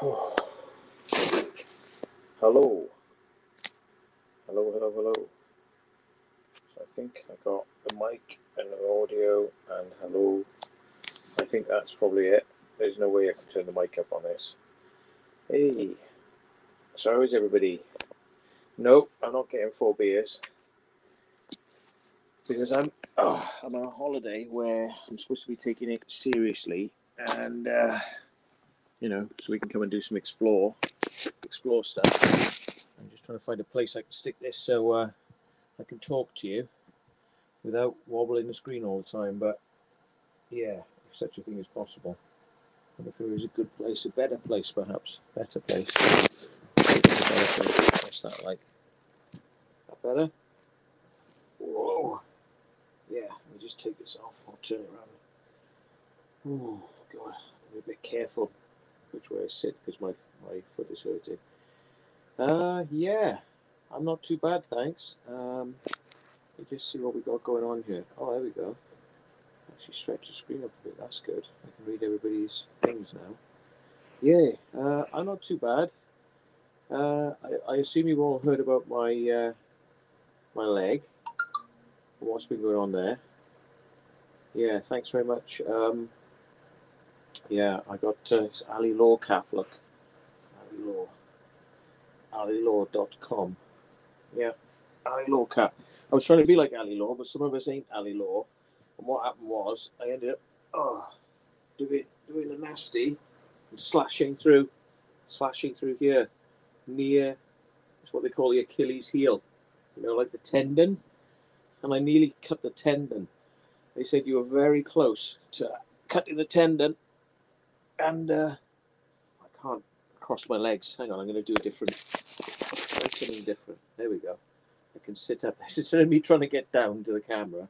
Hello. Hello. So I think I got the mic and the audio and hello. I think that's probably it. There's no way I can turn the mic up on this. Hey. So how is everybody? Nope, I'm not getting 4 beers. Because I'm on a holiday where I'm supposed to be taking it seriously and so we can come and do some explore stuff. I'm just trying to find a place I can stick this so I can talk to you without wobbling the screen all the time, but yeah, if such a thing is possible. And if there is a good place, a better place perhaps, better place. What's that like? That better? Whoa! Yeah, let me just take this off, I'll turn it around. Oh god, I'm a bit careful which way I sit because my foot is hurting. Yeah, I'm not too bad, thanks. Let me just see what we got going on here. Oh, there we go. Actually stretch the screen up a bit, that's good. I can read everybody's things now. Yeah, I'm not too bad. I assume you've all heard about my my leg. What's been going on there? Yeah, thanks very much. Yeah, I got this Ali Law cap, look. Ali Law. AliLaw.com. Yeah, Ali Law cap. I was trying to be like Ali Law, but some of us ain't Ali Law. And what happened was, I ended up doing the nasty and slashing through here near, it's what they call the Achilles heel, like the tendon, and I nearly cut the tendon. They said you were very close to cutting the tendon, and I can't cross my legs. Hang on, I'm going to do something different. There we go. I can sit up. Instead of me trying to get down to the camera,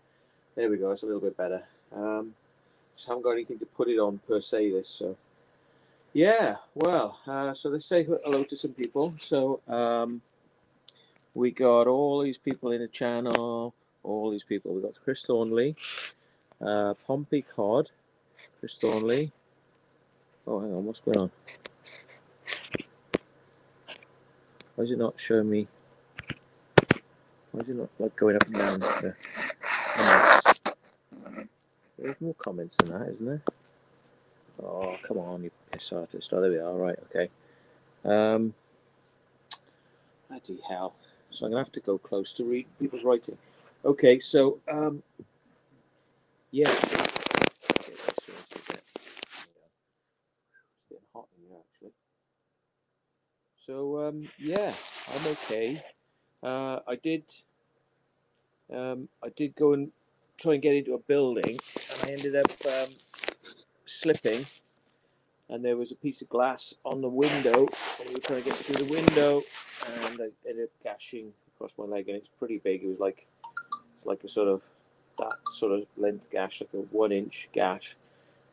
there we go. It's a little bit better. Just haven't got anything to put it on per se. So yeah. Well, so let's say hello to some people. So we got all these people in the channel. All these people. We got Chris Thornley, Pompey Cod, Chris Thornley. Oh, hang on. What's going on? Why is it not showing me? Why is it not like going up and down? There's more comments than that, isn't there? Oh, come on, you piss artist. Oh, there we are. Right, okay. Bloody hell. So I'm going to have to go close to read people's writing. Okay, so, yeah. Okay, it's getting hot in here, actually. So, yeah, I'm okay. I did go and try and get into a building, and I ended up slipping, and there was a piece of glass on the window, and we were trying to get through the window, and I ended up gashing across my leg, and it's pretty big. It was like, it's like a sort of, that sort of length gash, like a 1-inch gash,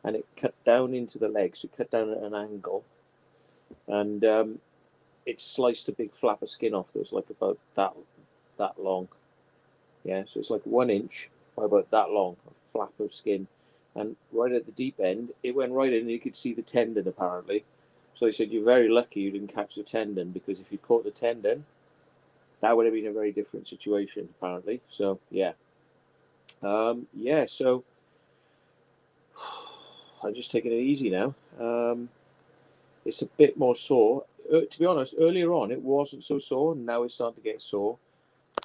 and it cut down into the leg, so it cut down at an angle, and it sliced a big flap of skin off that was like about that long. Yeah, so it's like 1 inch by about that long, a flap of skin. And right at the deep end, it went right in and you could see the tendon apparently. So they said, you're very lucky you didn't catch the tendon, because if you caught the tendon, that would have been a very different situation apparently. So, yeah. Yeah, so I'm just taking it easy now. It's a bit more sore. To be honest, earlier on, it wasn't so sore. Now it's starting to get sore.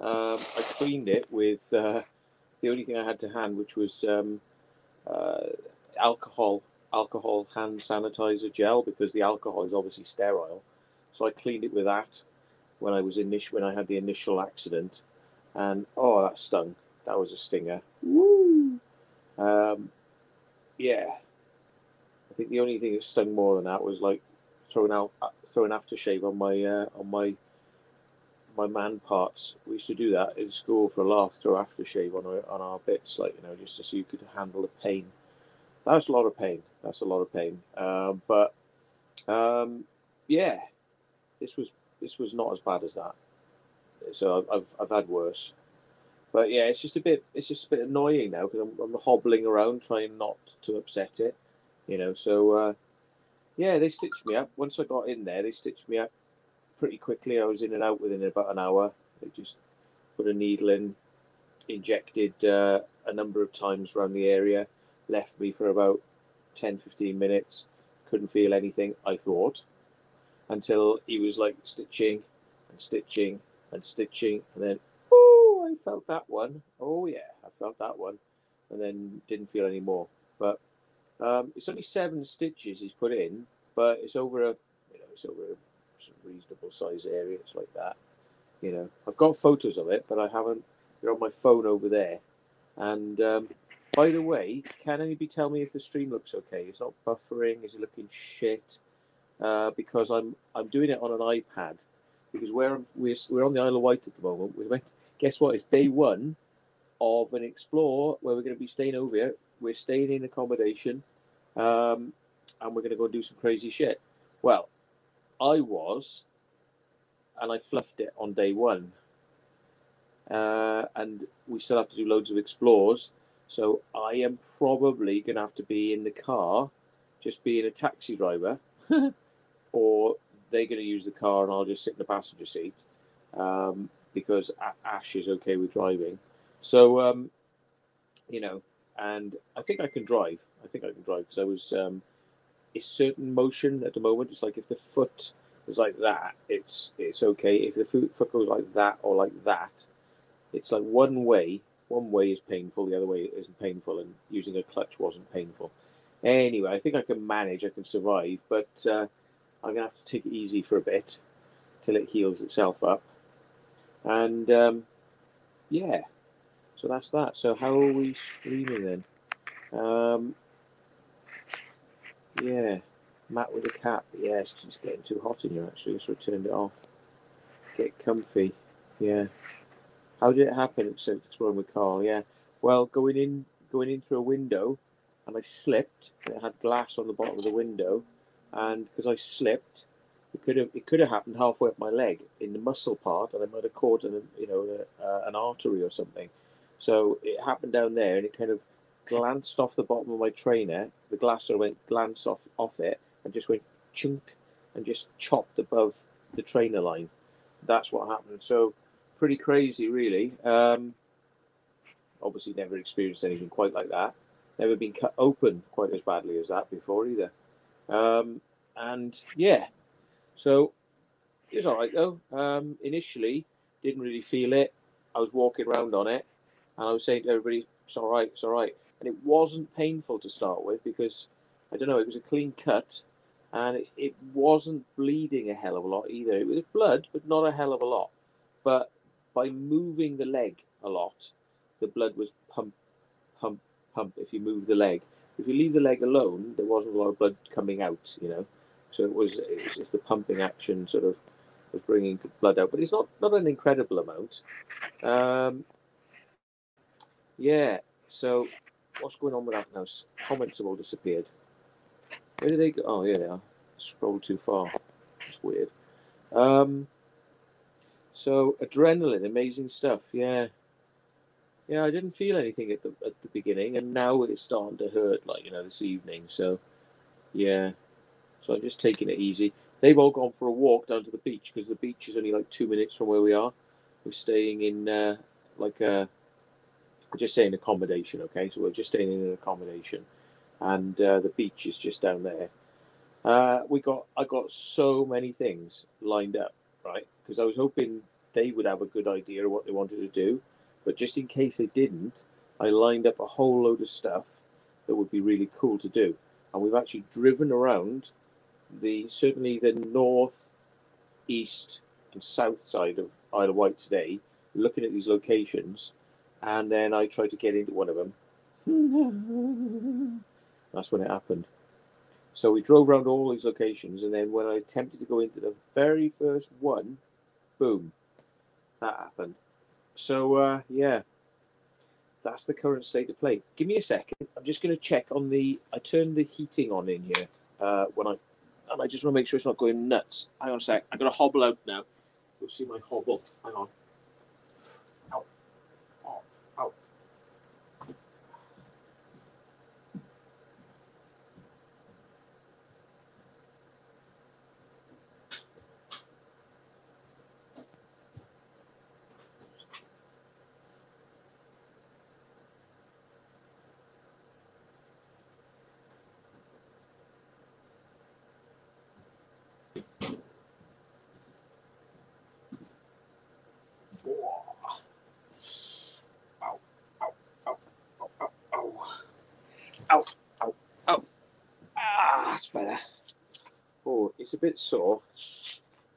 I cleaned it with the only thing I had to hand, which was alcohol hand sanitizer gel, because the alcohol is obviously sterile. So I cleaned it with that when I had the initial accident, and oh, that stung. That was a stinger. Woo! Yeah, I think the only thing that stung more than that was like throwing aftershave on my man parts. We used to do that in school for a laugh, throw aftershave on our bits, like, just to so you could handle the pain. That's a lot of pain. But yeah, this was not as bad as that. So I've had worse. But yeah, it's just a bit annoying now, because I'm hobbling around trying not to upset it, So Yeah, they stitched me up. Once I got in there, they stitched me up pretty quickly. I was in and out within about an hour. They just put a needle in, injected a number of times around the area, left me for about 10-15 minutes. Couldn't feel anything, I thought, until he was like stitching and stitching and stitching, and then, oh, I felt that one. Oh yeah, I felt that one, and then didn't feel any more. But it's only 7 stitches he's put in, but it's over a reasonable size area. It's like that. I've got photos of it, but I haven't. They're on my phone over there. And by the way, can anybody tell me if the stream looks okay? It's not buffering. Is it looking shit? Because I'm doing it on an iPad. Because we're on the Isle of Wight at the moment. Guess what? It's day 1 of an explore where we're going to be staying over here. We're staying in accommodation, and we're going to go do some crazy shit. Well, I was, and I fluffed it on day 1. And we still have to do loads of explores. So I am probably going to have to be in the car, just being a taxi driver, or they're going to use the car and I'll just sit in the passenger seat, because Ash is okay with driving. So, and I think I can drive. Because I was, it's certain motion at the moment. It's like if the foot is like that, it's okay. If the foot goes like that or like that, it's like one way is painful, the other way isn't painful, and using a clutch wasn't painful. Anyway, I think I can manage, I can survive, but I'm going to have to take it easy for a bit till it heals itself up. And yeah, so that's that. So how are we streaming then? Yeah, Matt with a cap. Yeah, it's just getting too hot in here actually, so I turned it off. Get comfy. Yeah. How did it happen? It said exploring with Carl. Yeah. Well, going in through a window, and I slipped. And it had glass on the bottom of the window, and because I slipped, it could have happened halfway up my leg in the muscle part, and I might have caught an artery or something. So it happened down there, and it kind of glanced off the bottom of my trainer. The glass sort of went glanced off it, and just went chunk, and just chopped above the trainer line. That's what happened. So pretty crazy, really. Obviously, never experienced anything quite like that. Never been cut open quite as badly as that before either. And yeah, so it was all right though. Initially, didn't really feel it. I was walking around on it, and I was saying to everybody, "It's all right, it's all right." And it wasn't painful to start with because I don't know, it was a clean cut, and it wasn't bleeding a hell of a lot either. It was blood, but not a hell of a lot. But by moving the leg a lot, the blood was pump, pump, pump. If you move the leg, if you leave the leg alone, there wasn't a lot of blood coming out. So it was just the pumping action sort of was bringing blood out, but it's not an incredible amount. Yeah. So what's going on with that now? Comments have all disappeared. Where did they go? Oh, yeah, they are. Scrolled too far. That's weird. So adrenaline, amazing stuff. Yeah. Yeah, I didn't feel anything at the beginning, and now it's starting to hurt, like this evening. So, yeah. So I'm just taking it easy. They've all gone for a walk down to the beach because the beach is only like 2 minutes from where we are. We're staying in just saying accommodation, okay? So we're just staying in an accommodation, and the beach is just down there. I got so many things lined up, right? Because I was hoping they would have a good idea of what they wanted to do, but just in case they didn't, I lined up a whole load of stuff that would be really cool to do. And we've actually driven around certainly the north, east, and south side of Isle of Wight today, looking at these locations, and then I tried to get into one of them. That's when it happened. So we drove around all these locations, and then when I attempted to go into the very first one, boom, that happened. So yeah, that's the current state of play. Give me a second. I'm just going to check on I turned the heating on in here and I just want to make sure it's not going nuts. Hang on a sec. I'm going to hobble out now. You'll see my hobble. Hang on. Ow. Ow. Ow. That's better. Oh, it's a bit sore.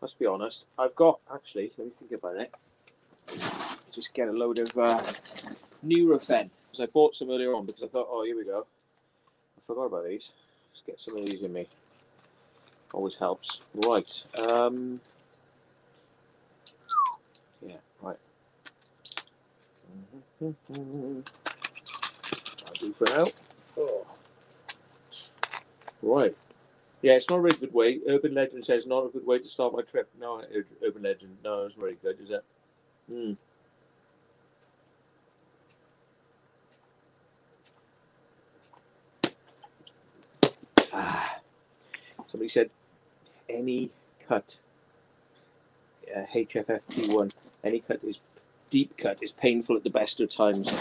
Must be honest. I've got, actually, let me think about it. Just get a load of Nurofen, because I bought some earlier on because I thought, oh, here we go. I forgot about these. Let's get some of these in me. Always helps. Right. Yeah, right. I'll do for now. Oh. Right. Yeah, it's not a very good way. Urban Legend says not a good way to start my trip. No, Urban Legend. No, it's very good, is it? Hmm. Somebody said any cut, HFFP1, any cut is deep cut is painful at the best of times.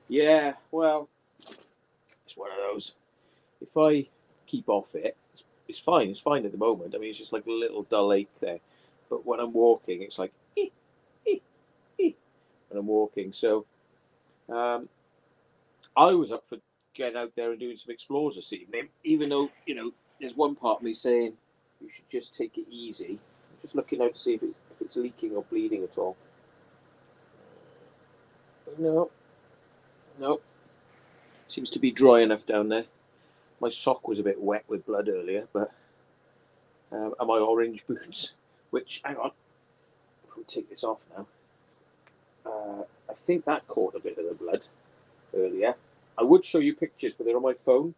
Yeah, well, it's one of those. If I keep off it, it's fine. It's fine at the moment. I mean, it's just like a little dull ache there. But when I'm walking, it's like when I'm walking. So I was up for getting out there and doing some explores this evening, even though, you know, there's one part of me saying you should just take it easy. I'm just looking out to see if it's leaking or bleeding at all. No. Seems to be dry enough down there. My sock was a bit wet with blood earlier, but and my orange boots, which, hang on, I'll take this off now. I think that caught a bit of the blood earlier. I would show you pictures, but they're on my phone.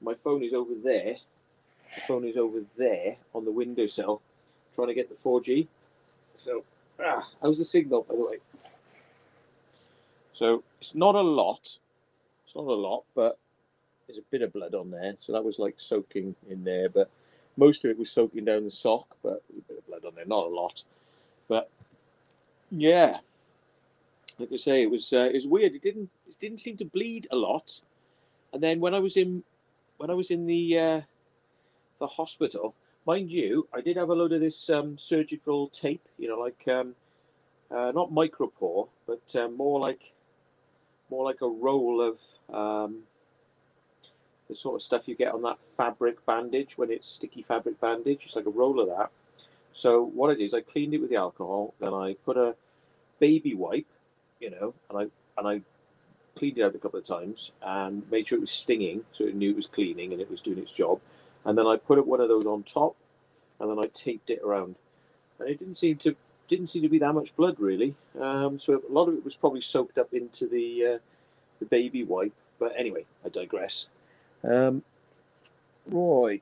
My phone is over there. The phone is over there on the windowsill, trying to get the 4G. So, how's the signal, by the way? So, it's not a lot. It's not a lot, but there's a bit of blood on there. So that was like soaking in there, but most of it was soaking down the sock, but there's a bit of blood on there, not a lot. But yeah, like I say, it was weird. It didn't seem to bleed a lot. And then when I was in the hospital, mind you, I did have a load of this surgical tape, you know, like not micropore, but more like a roll of the sort of stuff you get on that fabric bandage when it's sticky fabric bandage. It's like a roll of that. So what I did is I cleaned it with the alcohol, then I put a baby wipe, you know, and I cleaned it out a couple of times and made sure it was stinging, so it knew it was cleaning and it was doing its job. And then I put one of those on top, and then I taped it around, and it didn't seem to be that much blood really. So a lot of it was probably soaked up into the baby wipe. But anyway, I digress. Right,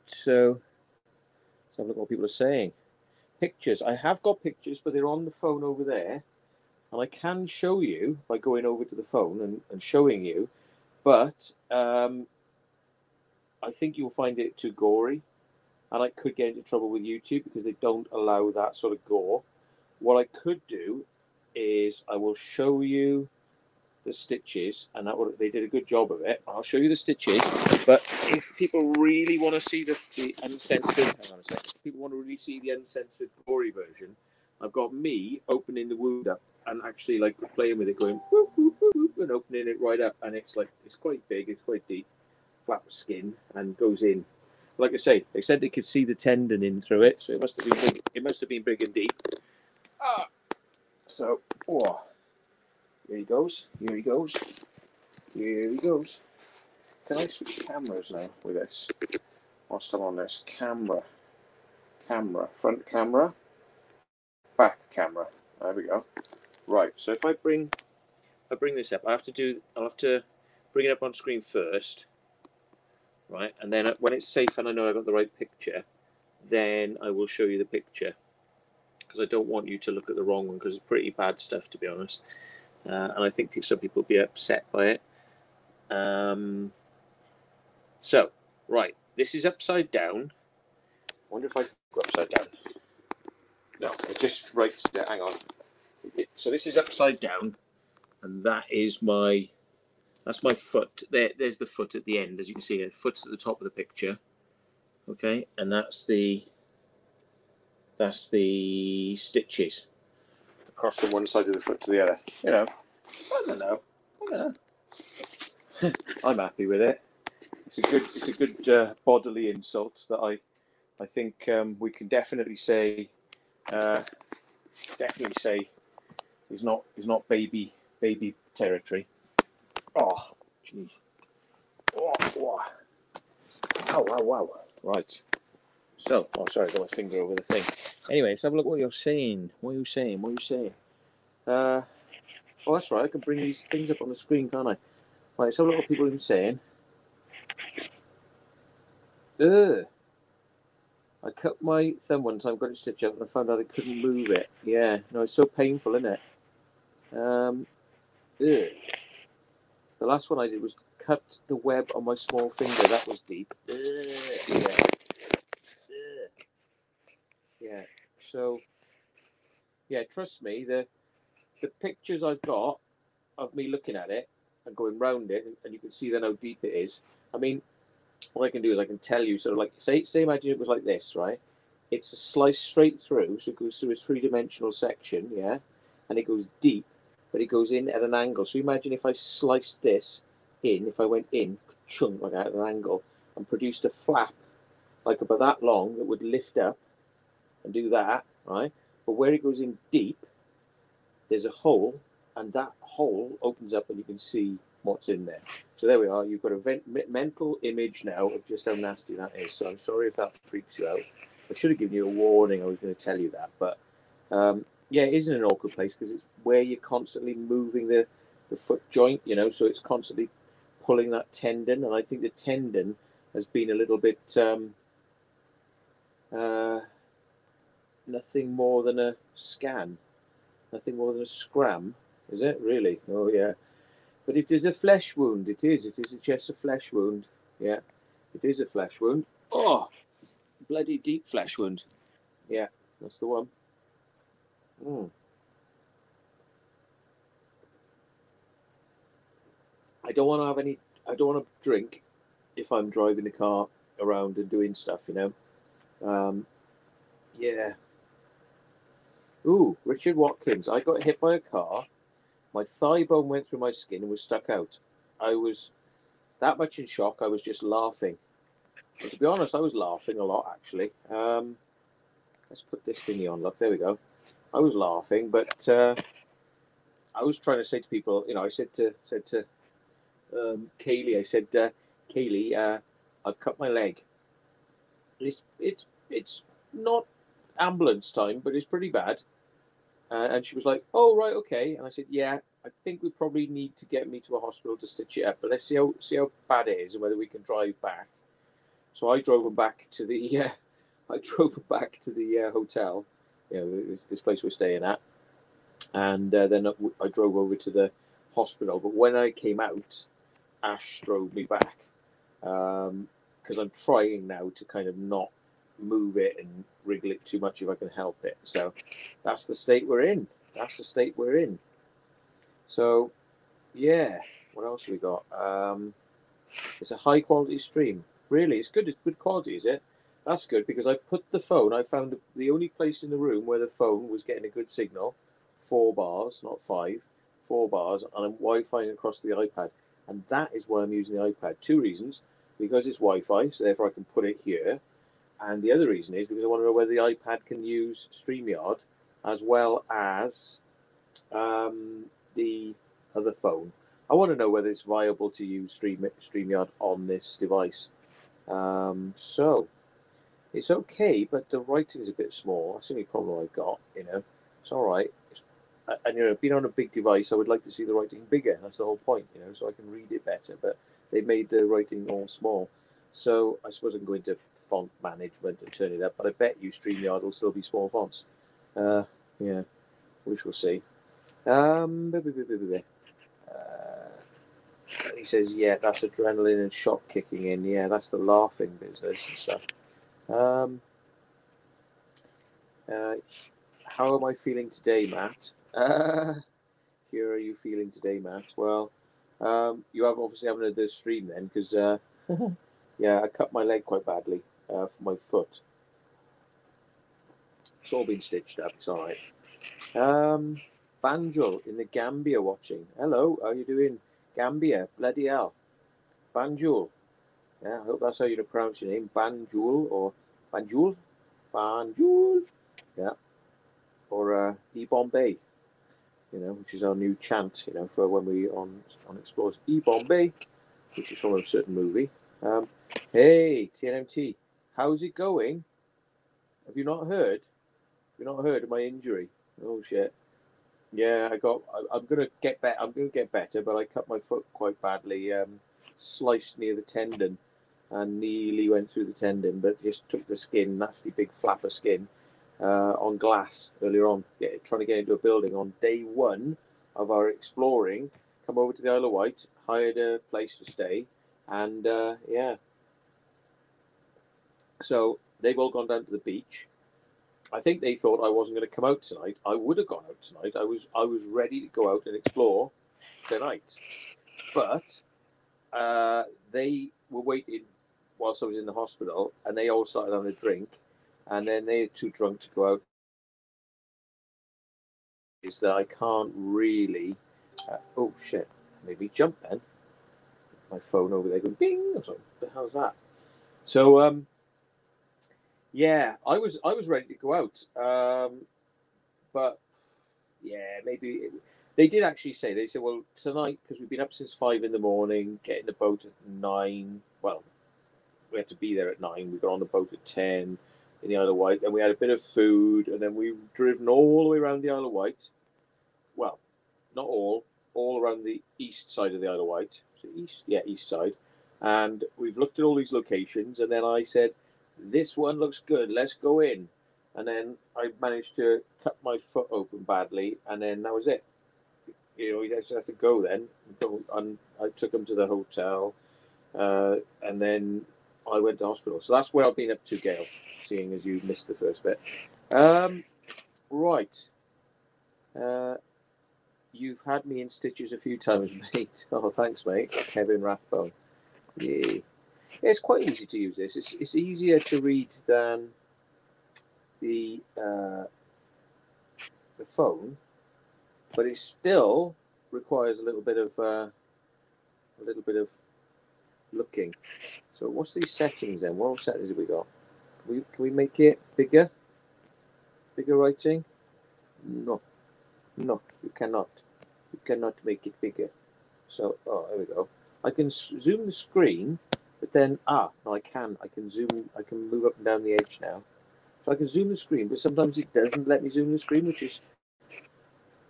so let's have a look at what people are saying. Pictures. I have got pictures, but they're on the phone over there. And I can show you by going over to the phone and showing you. But I think you'll find it too gory. And I could get into trouble with YouTube because they don't allow that sort of gore. What I could do is I will show you the stitches, and they did a good job of it. I'll show you the stitches, but if people really want to see the uncensored, hang on a second, if people want to really see the uncensored gory version, I've got me opening the wound up and actually like playing with it, going whoop, whoop, whoop, and opening it right up, and it's quite big, it's quite deep, flat skin, and goes in. Like I say, they said they could see the tendon in through it, so it must have been big. It must have been big and deep. So, oh. Here he goes. Here he goes. Here he goes. Can I switch cameras now with this? Whilst I'm on this camera, front camera, back camera. There we go. Right. So if I bring this up, I'll have to bring it up on screen first, right? And then when it's safe and I know I've got the right picture, then I will show you the picture, because I don't want you to look at the wrong one, because it's pretty bad stuff, to be honest. And I think some people will be upset by it. So, right, this is upside down. I wonder if I go upside down. No, it just writes there. Hang on. So this is upside down, and that's my foot. There's the foot at the end, as you can see. The foot's at the top of the picture. Okay, and that's the stitches across from one side of the foot to the other. You know, I don't know. I'm happy with it. it's a good bodily insult that I think we can definitely say is not baby territory. Oh, jeez. Oh, wow. Ow, wow, wow. Right. So, oh, sorry, I got my finger over the thing. Anyway, let's have a look what you're saying. What are you saying? Oh, that's right. I can bring these things up on the screen, can't I? Right, let's have a look what people are saying. Ugh. I cut my thumb one time, got it stitched up, and I found out I couldn't move it. Yeah, no, it's so painful, isn't it? Ugh. The last one I did was cut the web on my small finger. That was deep. Yeah. Yeah. So, yeah, trust me, the pictures I've got of me looking at it and going round it, and you can see then how deep it is. I mean, what I can do is I can tell you, sort of like, say imagine it was like this, right? It's a slice straight through, so it goes through a three-dimensional section, yeah? And it goes deep, but it goes in at an angle. So imagine if I sliced this in, if I went in, chunk like at an angle, and produced a flap like about that long that would lift up and do that, right? But where it goes in deep, there's a hole, and that hole opens up and you can see what's in there. So there we are. You've got a mental image now of just how nasty that is. So I'm sorry if that freaks you out. I should have given you a warning. I was going to tell you that. But yeah, it is in an awkward place because it's where you're constantly moving the foot joint, you know, so it's constantly pulling that tendon. And I think the tendon has been a little bit nothing more than a scan. Nothing more than a scram, is it? Really? Oh, yeah. But it is a flesh wound. It is just a flesh wound. Yeah, it is a flesh wound. Oh, bloody deep flesh wound. Yeah, that's the one. I don't want to have any. I don't want to drink if I'm driving the car around and doing stuff. You know. Yeah. Ooh, Richard Watkins. I got hit by a car. My thigh bone went through my skin and was stuck out. I was that much in shock. I was just laughing. And to be honest, I was laughing a lot actually. Let's put this thingy on. Look, there we go. I was laughing, but I was trying to say to people, you know, I said to Kaylee, I said, Kaylee, I've cut my leg. It's not ambulance time, but it's pretty bad. And she was like, "Oh right, okay." And I said, "Yeah, I think we probably need to get me to a hospital to stitch it up, but let's see how bad it is and whether we can drive back." So I drove them back to the hotel, you know, this place we're staying at, and then I drove over to the hospital. But when I came out, Ash drove me back because I'm trying now to kind of not move it and wriggle it too much if I can help it. So that's the state we're in. So yeah, what else have we got? It's a high quality stream. Really, it's good. It's good quality, is it? That's good because I put the phone. I found the only place in the room where the phone was getting a good signal, 4 bars, not 5, 4 bars, and I'm Wi-Fi across the iPad, and that is why I'm using the iPad. 2 reasons: because it's Wi-Fi, so therefore I can put it here, and the other reason is because I want to know whether the iPad can use StreamYard as well as the other phone. I want to know whether it's viable to use StreamYard on this device. So it's okay, but the writing is a bit small. That's the only problem I've got. You know, it's all right. And you know, being on a big device, I would like to see the writing bigger. That's the whole point. You know, so I can read it better. But they made the writing all small. So I suppose I can go into font management and turn it up. But I bet you StreamYard will still be small fonts. Yeah, we shall see. Uh, he says, yeah, that's adrenaline and shock kicking in. Yeah, that's the laughing business and stuff. How am I feeling today, Matt? How are you feeling today, Matt? Well, you have obviously haven't had the stream then, because yeah, I cut my leg quite badly for my foot. It's all been stitched up. It's all right. Banjul in the Gambia watching. Hello, how you doing, Gambia? Bloody hell, Banjul. Yeah, I hope that's how you pronounce your name. Banjul or Banjul? Banjul. Yeah. Or E-Bombay, which is our new chant, for when we on Explores E-Bombay, which is from a certain movie. Hey, TNMT, how's it going? Have you not heard? Have you not heard of my injury? Oh shit. Yeah, I'm gonna get better. I'm gonna get better, but I cut my foot quite badly. Sliced near the tendon, and nearly went through the tendon, but just took the skin, nasty big flap of skin, on glass earlier on. Trying to get into a building on day one of our exploring. Come over to the Isle of Wight, hired a place to stay, and yeah. So they've all gone down to the beach. I think they thought I wasn't going to come out tonight. I would have gone out tonight. I was ready to go out and explore tonight, but they were waiting whilst I was in the hospital, and they all started having a drink, and then they're too drunk to go out. Is that I can't really. Oh shit! Maybe jump then. My phone over there going bing or something. What the hell's that? So yeah, I was ready to go out, but yeah, maybe they did actually say, they said, well, tonight, because we've been up since 5 in the morning, getting the boat at 9. Well, we had to be there at 9. We got on the boat at 10 in the Isle of Wight. Then we had a bit of food, and then we've driven all the way around the Isle of Wight. Well, not all around the east side of the Isle of Wight. So east, yeah, east side. And we've looked at all these locations, and then I said, this one looks good, let's go in. And then I managed to cut my foot open badly, and then that was it. You just have to go then. And I took him to the hotel, and then I went to hospital. So that's where I've been up to, Gail, seeing as you missed the first bit. Right. You've had me in stitches a few times, mate. Oh, thanks, mate. Kevin Rathbone. Yeah. It's quite easy to use this. It's easier to read than the phone, but it still requires a little bit of looking. So what's these settings then? What settings have we got? Can we make it bigger? Bigger writing? No, you cannot. You cannot make it bigger. So there we go. I can zoom the screen, but then no, I can zoom. I can move up and down the edge now. So I can zoom the screen, but sometimes it doesn't let me zoom the screen,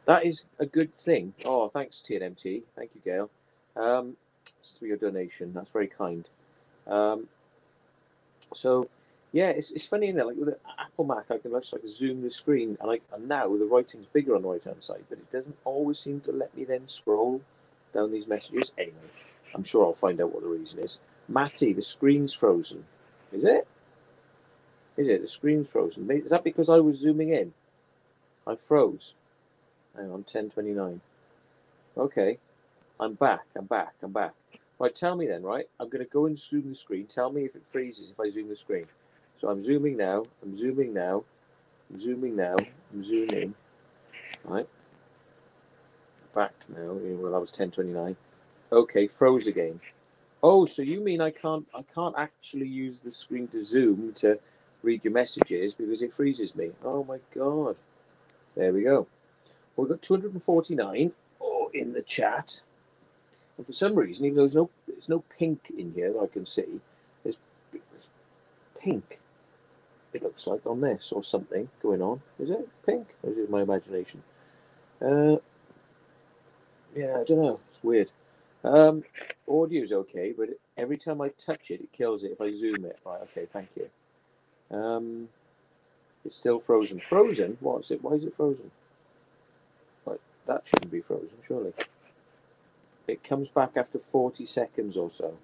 that is a good thing. Oh, thanks, TNMT. Thank you, Gail. For your donation. That's very kind. So, yeah, it's funny, isn't it? Like with the Apple Mac, I can just zoom the screen, and now the writing's bigger on the right-hand side, but it doesn't always seem to let me then scroll down these messages. Anyway, I'm sure I'll find out what the reason is. Matty, the screen's frozen. Is it? Is it? The screen's frozen. Is that because I was zooming in? I froze. Hang on, 10:29. Okay. I'm back. Right, tell me then, right? I'm going to go and zoom the screen. Tell me if it freezes if I zoom the screen. So I'm zooming now. I'm zooming. Right. Back now. Well, that was 10:29. Okay, froze again. Oh, so you mean I can't actually use the screen to zoom to read your messages because it freezes me? Oh my god. There we go. Well, we've got 249 in the chat. And for some reason, even though there's no pink in here that I can see, there's pink. It looks like on this or something going on. Is it pink? Or is it my imagination? Yeah, I don't know. It's weird. Audio's okay, but every time I touch it, it kills it if I zoom it. Right, okay, thank you. It's still frozen. Frozen? What's it? Why is it frozen? Right, that shouldn't be frozen, surely. It comes back after 40 seconds or so.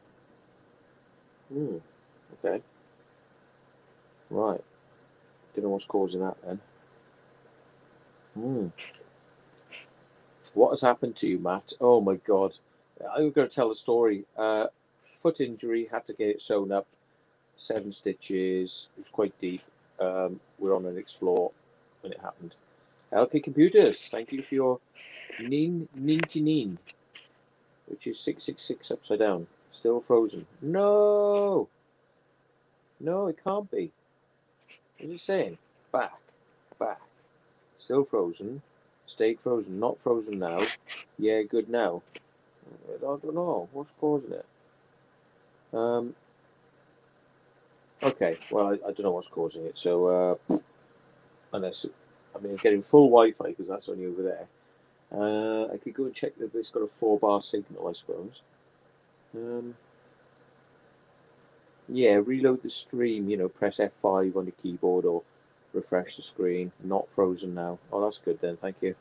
Okay. Right. Don't know what's causing that then. What has happened to you, Matt? Oh my god. I'm going to tell the story. Foot injury, had to get it sewn up. 7 stitches. It was quite deep. We're on an explore when it happened. LK Computers, thank you for your nin, which is 666 upside down. Still frozen. No! No, it can't be. What's it saying? Back. Back. Still frozen. Stayed frozen. Not frozen now. Yeah, good now. I don't know. What's causing it? Okay, well, I don't know what's causing it. So, unless, I mean, getting full Wi-Fi because that's only over there. I could go and check that it's got a 4-bar signal, I suppose. Yeah, reload the stream, press F5 on the keyboard or refresh the screen. Not frozen now. Oh, that's good then, thank you.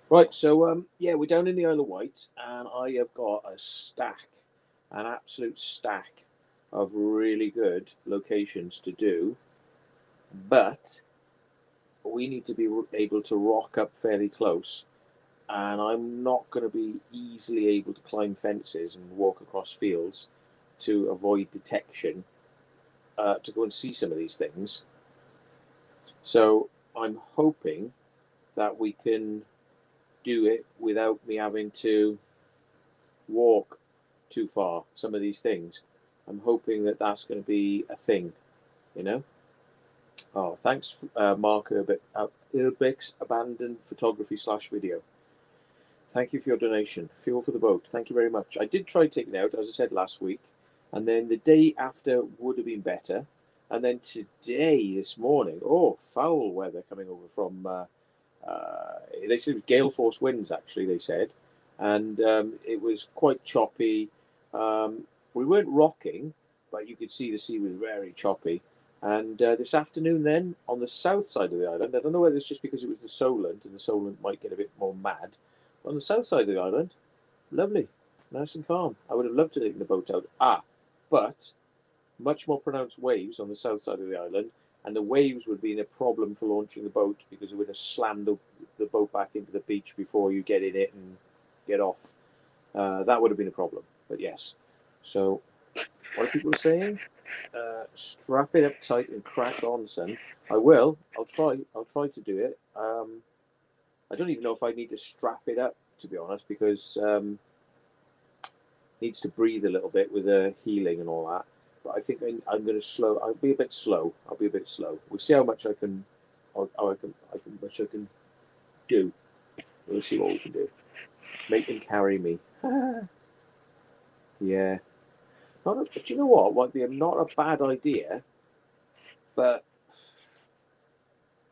Right, so, yeah, we're down in the Isle of Wight, and I have got an absolute stack of really good locations to do, but we need to be able to rock up fairly close, and I'm not going to be easily able to climb fences and walk across fields to avoid detection to go and see some of these things. So I'm hoping that we can do it without me having to walk too far, some of these things. I'm hoping that that's going to be a thing, Oh, thanks, Mark Urbix, Abandoned Photography /video. Thank you for your donation. Fuel for the boat. Thank you very much. I did try taking it out, as I said last week, and then the day after would have been better. And then today, this morning, foul weather coming over from, they said it was gale force winds, actually, they said. And it was quite choppy. We weren't rocking, but you could see the sea was very choppy. And this afternoon then, on the south side of the island, I don't know whether it's just because it was the Solent, and the Solent might get a bit more mad. On the south side of the island, lovely, nice and calm. I would have loved to take the boat out. But much more pronounced waves on the south side of the island, and the waves would have been a problem for launching the boat because it would have slammed the boat back into the beach before you get in it and get off. That would have been a problem. But yes. So, what are people saying? Strap it up tight and crack on, son. I will. I'll try. I'll try to do it. I don't even know if I need to strap it up, to be honest, because it needs to breathe a little bit with the healing and all that. But I think I'm going to slow. I'll be a bit slow. We'll see how much I can, much I can do. We'll see what we can do. Make them carry me. Yeah. Do you know what? Might be not a bad idea, but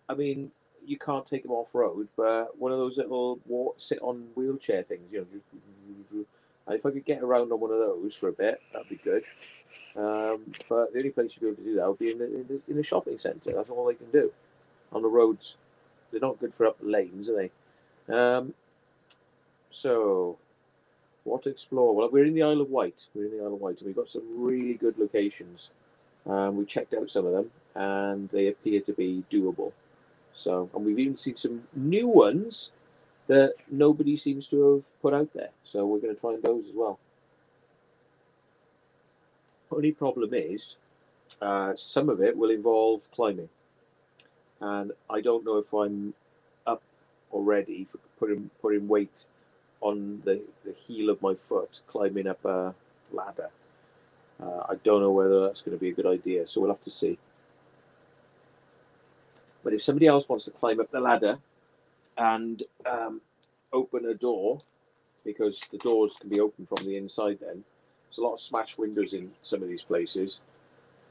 I mean, you can't take them off road, but one of those little sit on wheelchair things, just. If I could get around on one of those for a bit, that'd be good. But the only place you'd be able to do that would be in the shopping centre. That's all they can do. On the roads, they're not good for up lanes, are they? So, what to explore? Well, we're in the Isle of Wight. And we've got some really good locations. We checked out some of them, and they appear to be doable. So, and we've even seen some new ones that nobody seems to have put out there. So we're going to try those as well. Only problem is, some of it will involve climbing, and I don't know if I'm up already for putting weight on the heel of my foot, climbing up a ladder. I don't know whether that's going to be a good idea, so we'll have to see. But if somebody else wants to climb up the ladder and open a door, because the doors can be opened from the inside then. There's a lot of smashed windows in some of these places,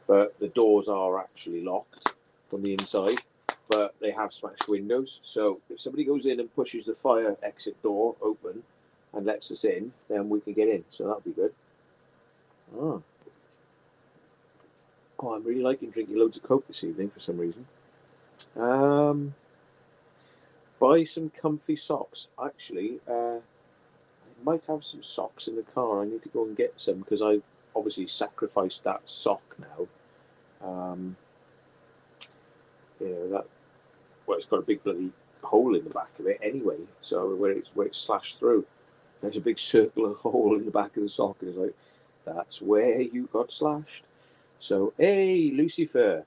but the doors are actually locked from the inside, but they have smashed windows. So if somebody goes in and pushes the fire exit door open and lets us in, then we can get in. So that'll be good. Oh, I'm really liking drinking loads of Coke this evening for some reason. Buy some comfy socks. Actually, I might have some socks in the car. I need to go and get some because I obviously sacrificed that sock now. It's got a big bloody hole in the back of it anyway. So where it's slashed through, there's a big circular hole in the back of the sock, and it's like, that's where you got slashed. So, hey, Lucifer.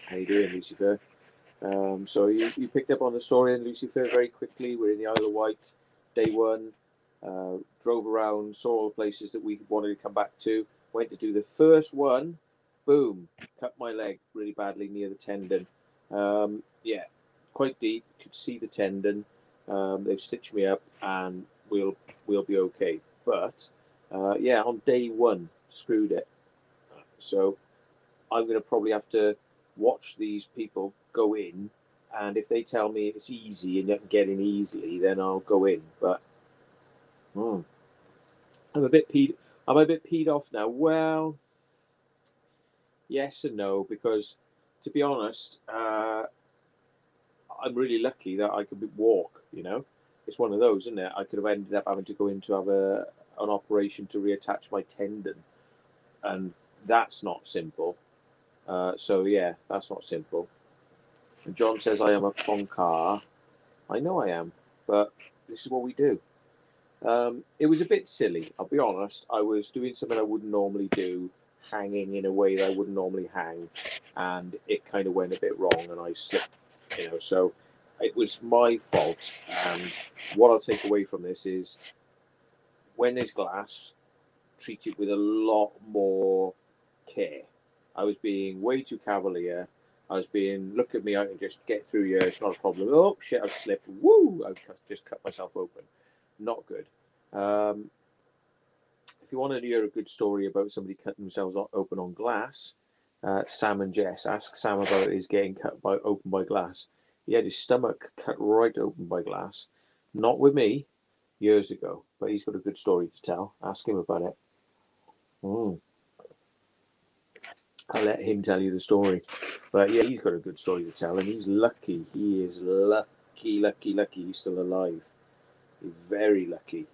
How you doing, Lucifer? So you picked up on the story in Lucifer very quickly. We're in the Isle of Wight, day one. drove around, saw all the places that we wanted to come back to. Went to do the first one, boom, cut my leg really badly near the tendon. Yeah, quite deep. Could see the tendon. They've stitched me up, and we'll be okay. But yeah, on day one, screwed it. So I'm going to probably have to watch these people go in, and if they tell me it's easy and you can get in easily, then I'll go in. But I'm a bit peed. I'm a bit peed off now. Well, yes and no, because to be honest, I'm really lucky that I could walk. It's one of those, isn't it? I could have ended up having to go in to have an operation to reattach my tendon, and that's not simple. So yeah, that's not simple. And John says I am a poncar. I know I am, but this is what we do. It was a bit silly, I'll be honest. I was doing something I wouldn't normally do, hanging in a way that I wouldn't normally hang, and it kind of went a bit wrong, and I slipped. So it was my fault. And what I'll take away from this is, when there's glass, treat it with a lot more care. I was being way too cavalier. I was being, look at me, I can just get through here, it's not a problem. Oh shit, I've slipped. Woo! I've just cut myself open. Not good. If you want to hear a good story about somebody cutting themselves open on glass, Sam and Jess, ask Sam about his getting open by glass. He had his stomach cut right open by glass. Not with me, years ago, but he's got a good story to tell. Ask him about it. I'll let him tell you the story. But yeah, he's got a good story to tell, and he's lucky. He is lucky, lucky, lucky he's still alive. He's very lucky.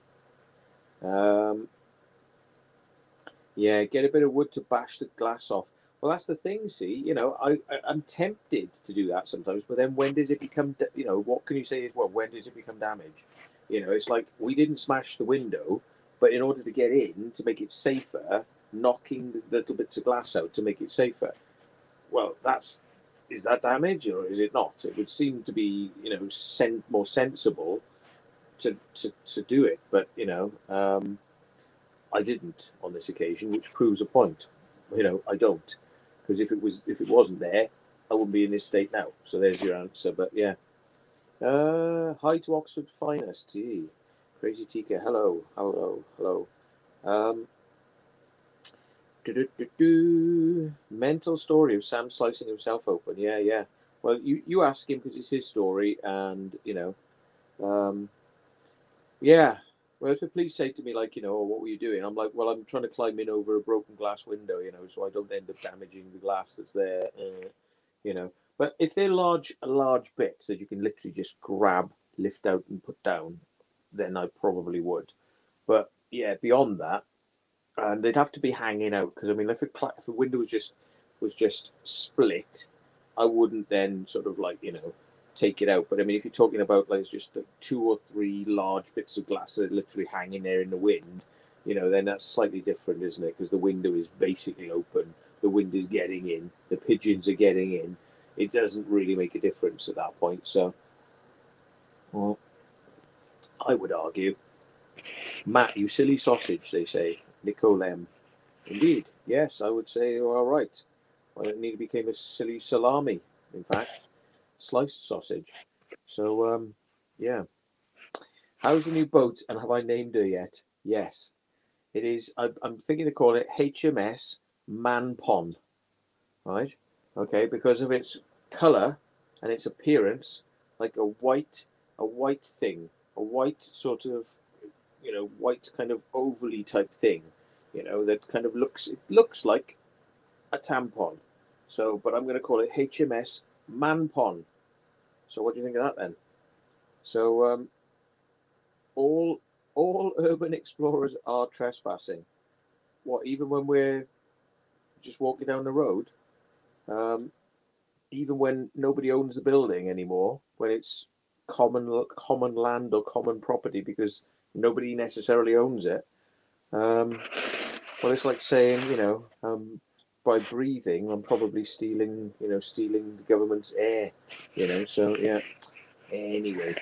Yeah, get a bit of wood to bash the glass off. Well, that's the thing, see, I'm tempted to do that sometimes, but then when does it become, what can you say is, well, when does it become damage? It's like, we didn't smash the window, but in order to get in, to make it safer, knocking the little bits of glass out to make it safer. Well, is that damage or is it not? It would seem to be, more sensible to do it, but, I didn't on this occasion, which proves a point. I don't, because if it wasn't there, I wouldn't be in this state now. So there's your answer. But yeah, hi to Oxford Finest. Gee. Crazy Tika. Hello. Mental story of Sam slicing himself open. Yeah. Well, you ask him because it's his story, and yeah. Well, if the police say to me, like, oh, what were you doing? I'm like, well, I'm trying to climb in over a broken glass window, so I don't end up damaging the glass that's there, But if they're large bits that you can literally just grab, lift out, and put down, then I probably would. But yeah, beyond that, and they'd have to be hanging out, because I mean, if a window was just split, I wouldn't then sort of like take it out. But I mean, if you're talking about like just like 2 or 3 large bits of glass that are literally hanging there in the wind, then that's slightly different, isn't it? Because the window is basically open, the wind is getting in, the pigeons are getting in. It doesn't really make a difference at that point. So, well, I would argue, Matt, you silly sausage, they say. Nicole M. Indeed, yes, I would say you're all right. Well, it nearly became a silly salami, in fact. Sliced sausage. So, yeah. How's the new boat, and have I named her yet? Yes. It is, I'm thinking to call it HMS Manpon, right? Okay, because of its colour and its appearance, like a white thing, a white sort of, white kind of ovally type thing, that kind of looks like a tampon. So, but I'm going to call it HMS Manpon. So, what do you think of that then? So, all urban explorers are trespassing. What, even when we're just walking down the road? Even when nobody owns the building anymore, when it's common land or common property because nobody necessarily owns it. Well, it's like saying, by breathing, I'm probably stealing the government's air, So yeah. Anyway,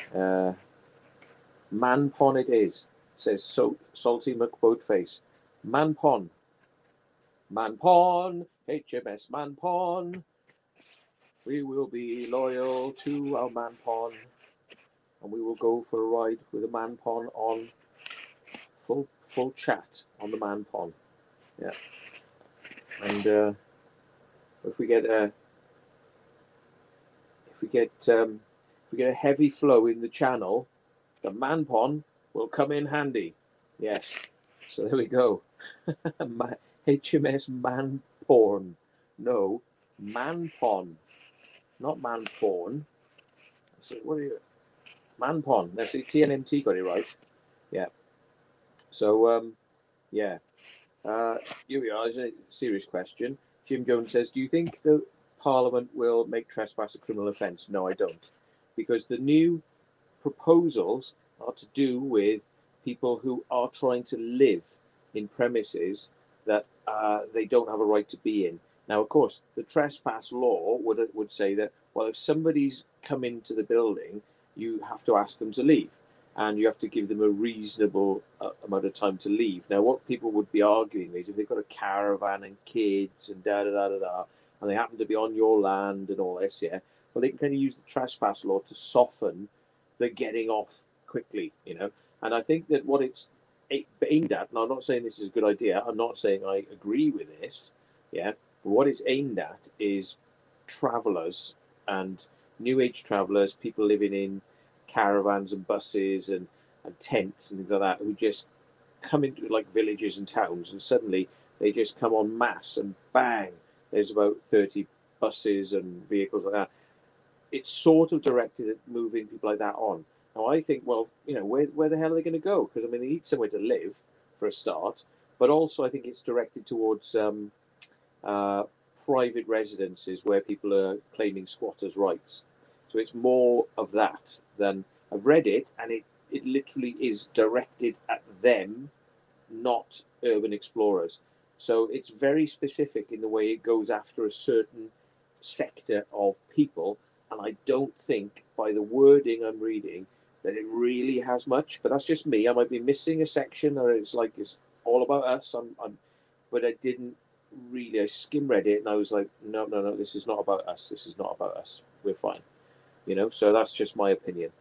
Manpon it is. says Salty McBoatface. Manpon. Manpon. HMS Manpon. We will be loyal to our Manpon. And we will go for a ride with a Manpon on full chat on the Manpon. Yeah. And if we get a heavy flow in the channel, the Manpon will come in handy. Yes. So there we go. HMS Manporn. No, Manpon. Not Manporn. So what are you? Manpon. That's it. TNMT got it right. Yeah. So yeah. Here we are. There's a serious question. Jim Jones says, do you think the Parliament will make trespass a criminal offence? No, I don't. Because the new proposals are to do with people who are trying to live in premises that they don't have a right to be in. Now, of course, the trespass law would say that, well, if somebody's come into the building, you have to ask them to leave. And you have to give them a reasonable amount of time to leave. Now, what people would be arguing is if they've got a caravan and kids and and they happen to be on your land and all this, yeah, well, they can kind of use the trespass law to soften the getting off quickly, you know. And I think that what it's aimed at, and I'm not saying this is a good idea, I'm not saying I agree with this, yeah, but what it's aimed at is travellers and new age travellers, people living in caravans and buses and tents and things like that, who just come into like villages and towns and suddenly they just come en masse and bang, there's about 30 buses and vehicles like that. It's sort of directed at moving people like that on. Now, I think, well, you know, where the hell are they going to go? Because, I mean, they need somewhere to live for a start, but also I think it's directed towards private residences where people are claiming squatters' rights. So it's more of that than I've read it, and it literally is directed at them, not urban explorers. So it's very specific in the way it goes after a certain sector of people, and I don't think by the wording I'm reading that it really has much. But that's just me. I might be missing a section, or it's like it's all about us. But I didn't really. I skim read it, and I was like, no, this is not about us. This is not about us. We're fine, you know. So that's just my opinion.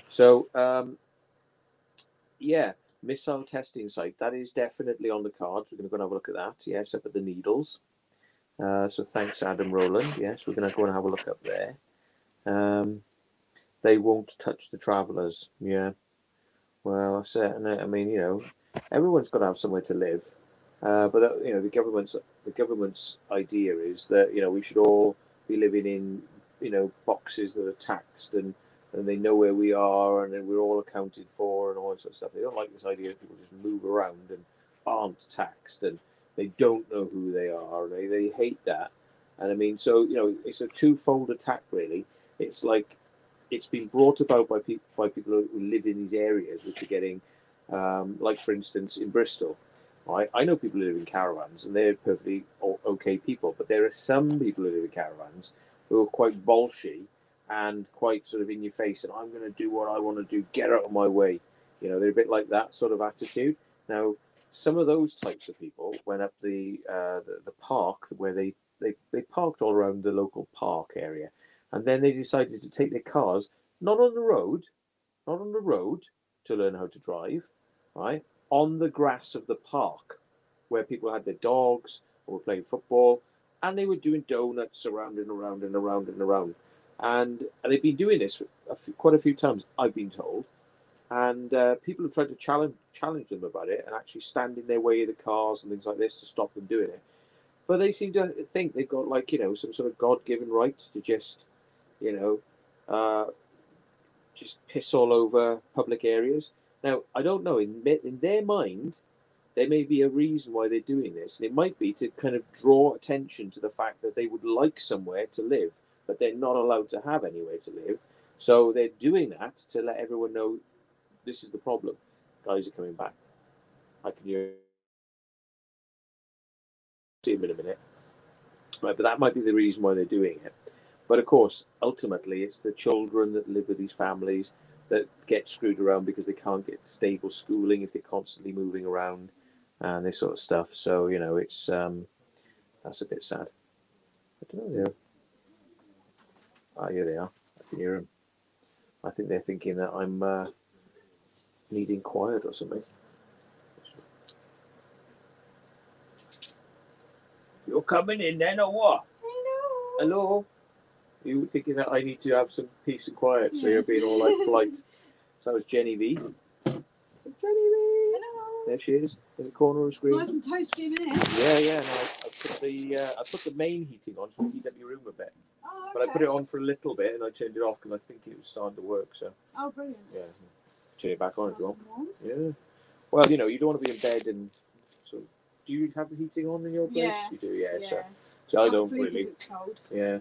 So yeah, missile testing site, that is definitely on the cards. We're going to go and have a look at that. Yes, up at the Needles. So thanks, Adam Rowland. Yes, we're going to go and have a look up there. They won't touch the travellers. Yeah. Well, that's it. I mean, you know, everyone's got to have somewhere to live. But you know, the government's idea is that, you know, we should all be living in, you know, boxes that are taxed and they know where we are and then we're all accounted for and all that sort of stuff. They don't like this idea that people just move around and aren't taxed and they don't know who they are. They hate that. And I mean, so, you know, it's a twofold attack, really. It's like it's been brought about by people who live in these areas, which are getting, like, for instance, in Bristol. Right? I know people who live in caravans and they're perfectly okay people, but there are some people who live in caravans who are quite bolshy and quite sort of in your face and I'm going to do what I want to do, get out of my way. You know, they're a bit like that sort of attitude. Now, some of those types of people went up the park where they parked all around the local park area, and then they decided to take their cars not on the road, to learn how to drive, right? On the grass of the park, where people had their dogs or were playing football, and they were doing donuts around and around and around and around. And they've been doing this quite a few times, I've been told. And people have tried to challenge them about it and actually stand in their way of the cars and things like this to stop them doing it. But they seem to think they've got, like, you know, some sort of God-given rights to just, you know, just piss all over public areas. Now, I don't know, in their mind, there may be a reason why they're doing this. And it might be to kind of draw attention to the fact that they would like somewhere to live, but they're not allowed to have anywhere to live. So they're doing that to let everyone know this is the problem. Guys are coming back. I can hear him in a minute. Right, but that might be the reason why they're doing it. But of course, ultimately, it's the children that live with these families that get screwed around because they can't get stable schooling if they're constantly moving around and this sort of stuff. So you know, it's that's a bit sad. I don't know. Ah, here they are. I can hear them. I think they're thinking that I'm needing quiet or something. You're coming in then, or what? Hello. Hello. You thinking that I need to have some peace and quiet, so you're being all like polite. So that was Jenny V. Jenny V. Hello. There she is in the corner of the screen. Nice and toasty in here. Yeah. No, I put the main heating on so we heat up your room a bit. Oh, okay. But I put it on for a little bit and I turned it off because I think it was starting to work. So oh, brilliant. yeah, turn it back on if you want. Warm. Yeah. Well, you know, you don't want to be in bed and so. Do you have the heating on in your place? Yeah. You do, yeah. Yeah. So I Can't don't sleep really. if it's cold. Yeah.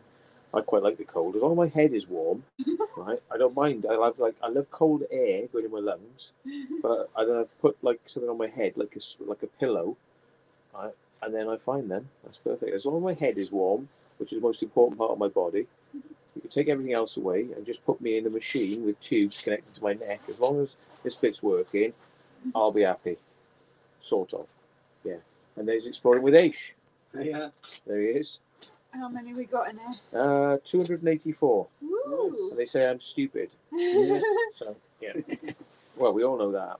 I quite like the cold. As long as my head is warm, right? I don't mind. I love cold air going in my lungs, but I don't put like something on my head, like a pillow, right? And then I find them. That's perfect. As long as my head is warm, which is the most important part of my body, you can take everything else away and just put me in a machine with tubes connected to my neck. As long as this bit's working, I'll be happy. Sort of. Yeah. And there's Exploring with Aish. Yeah. There he is. How many we got in here? 284. Woo. And they say I'm stupid. Yeah. So, yeah. Well, we all know that.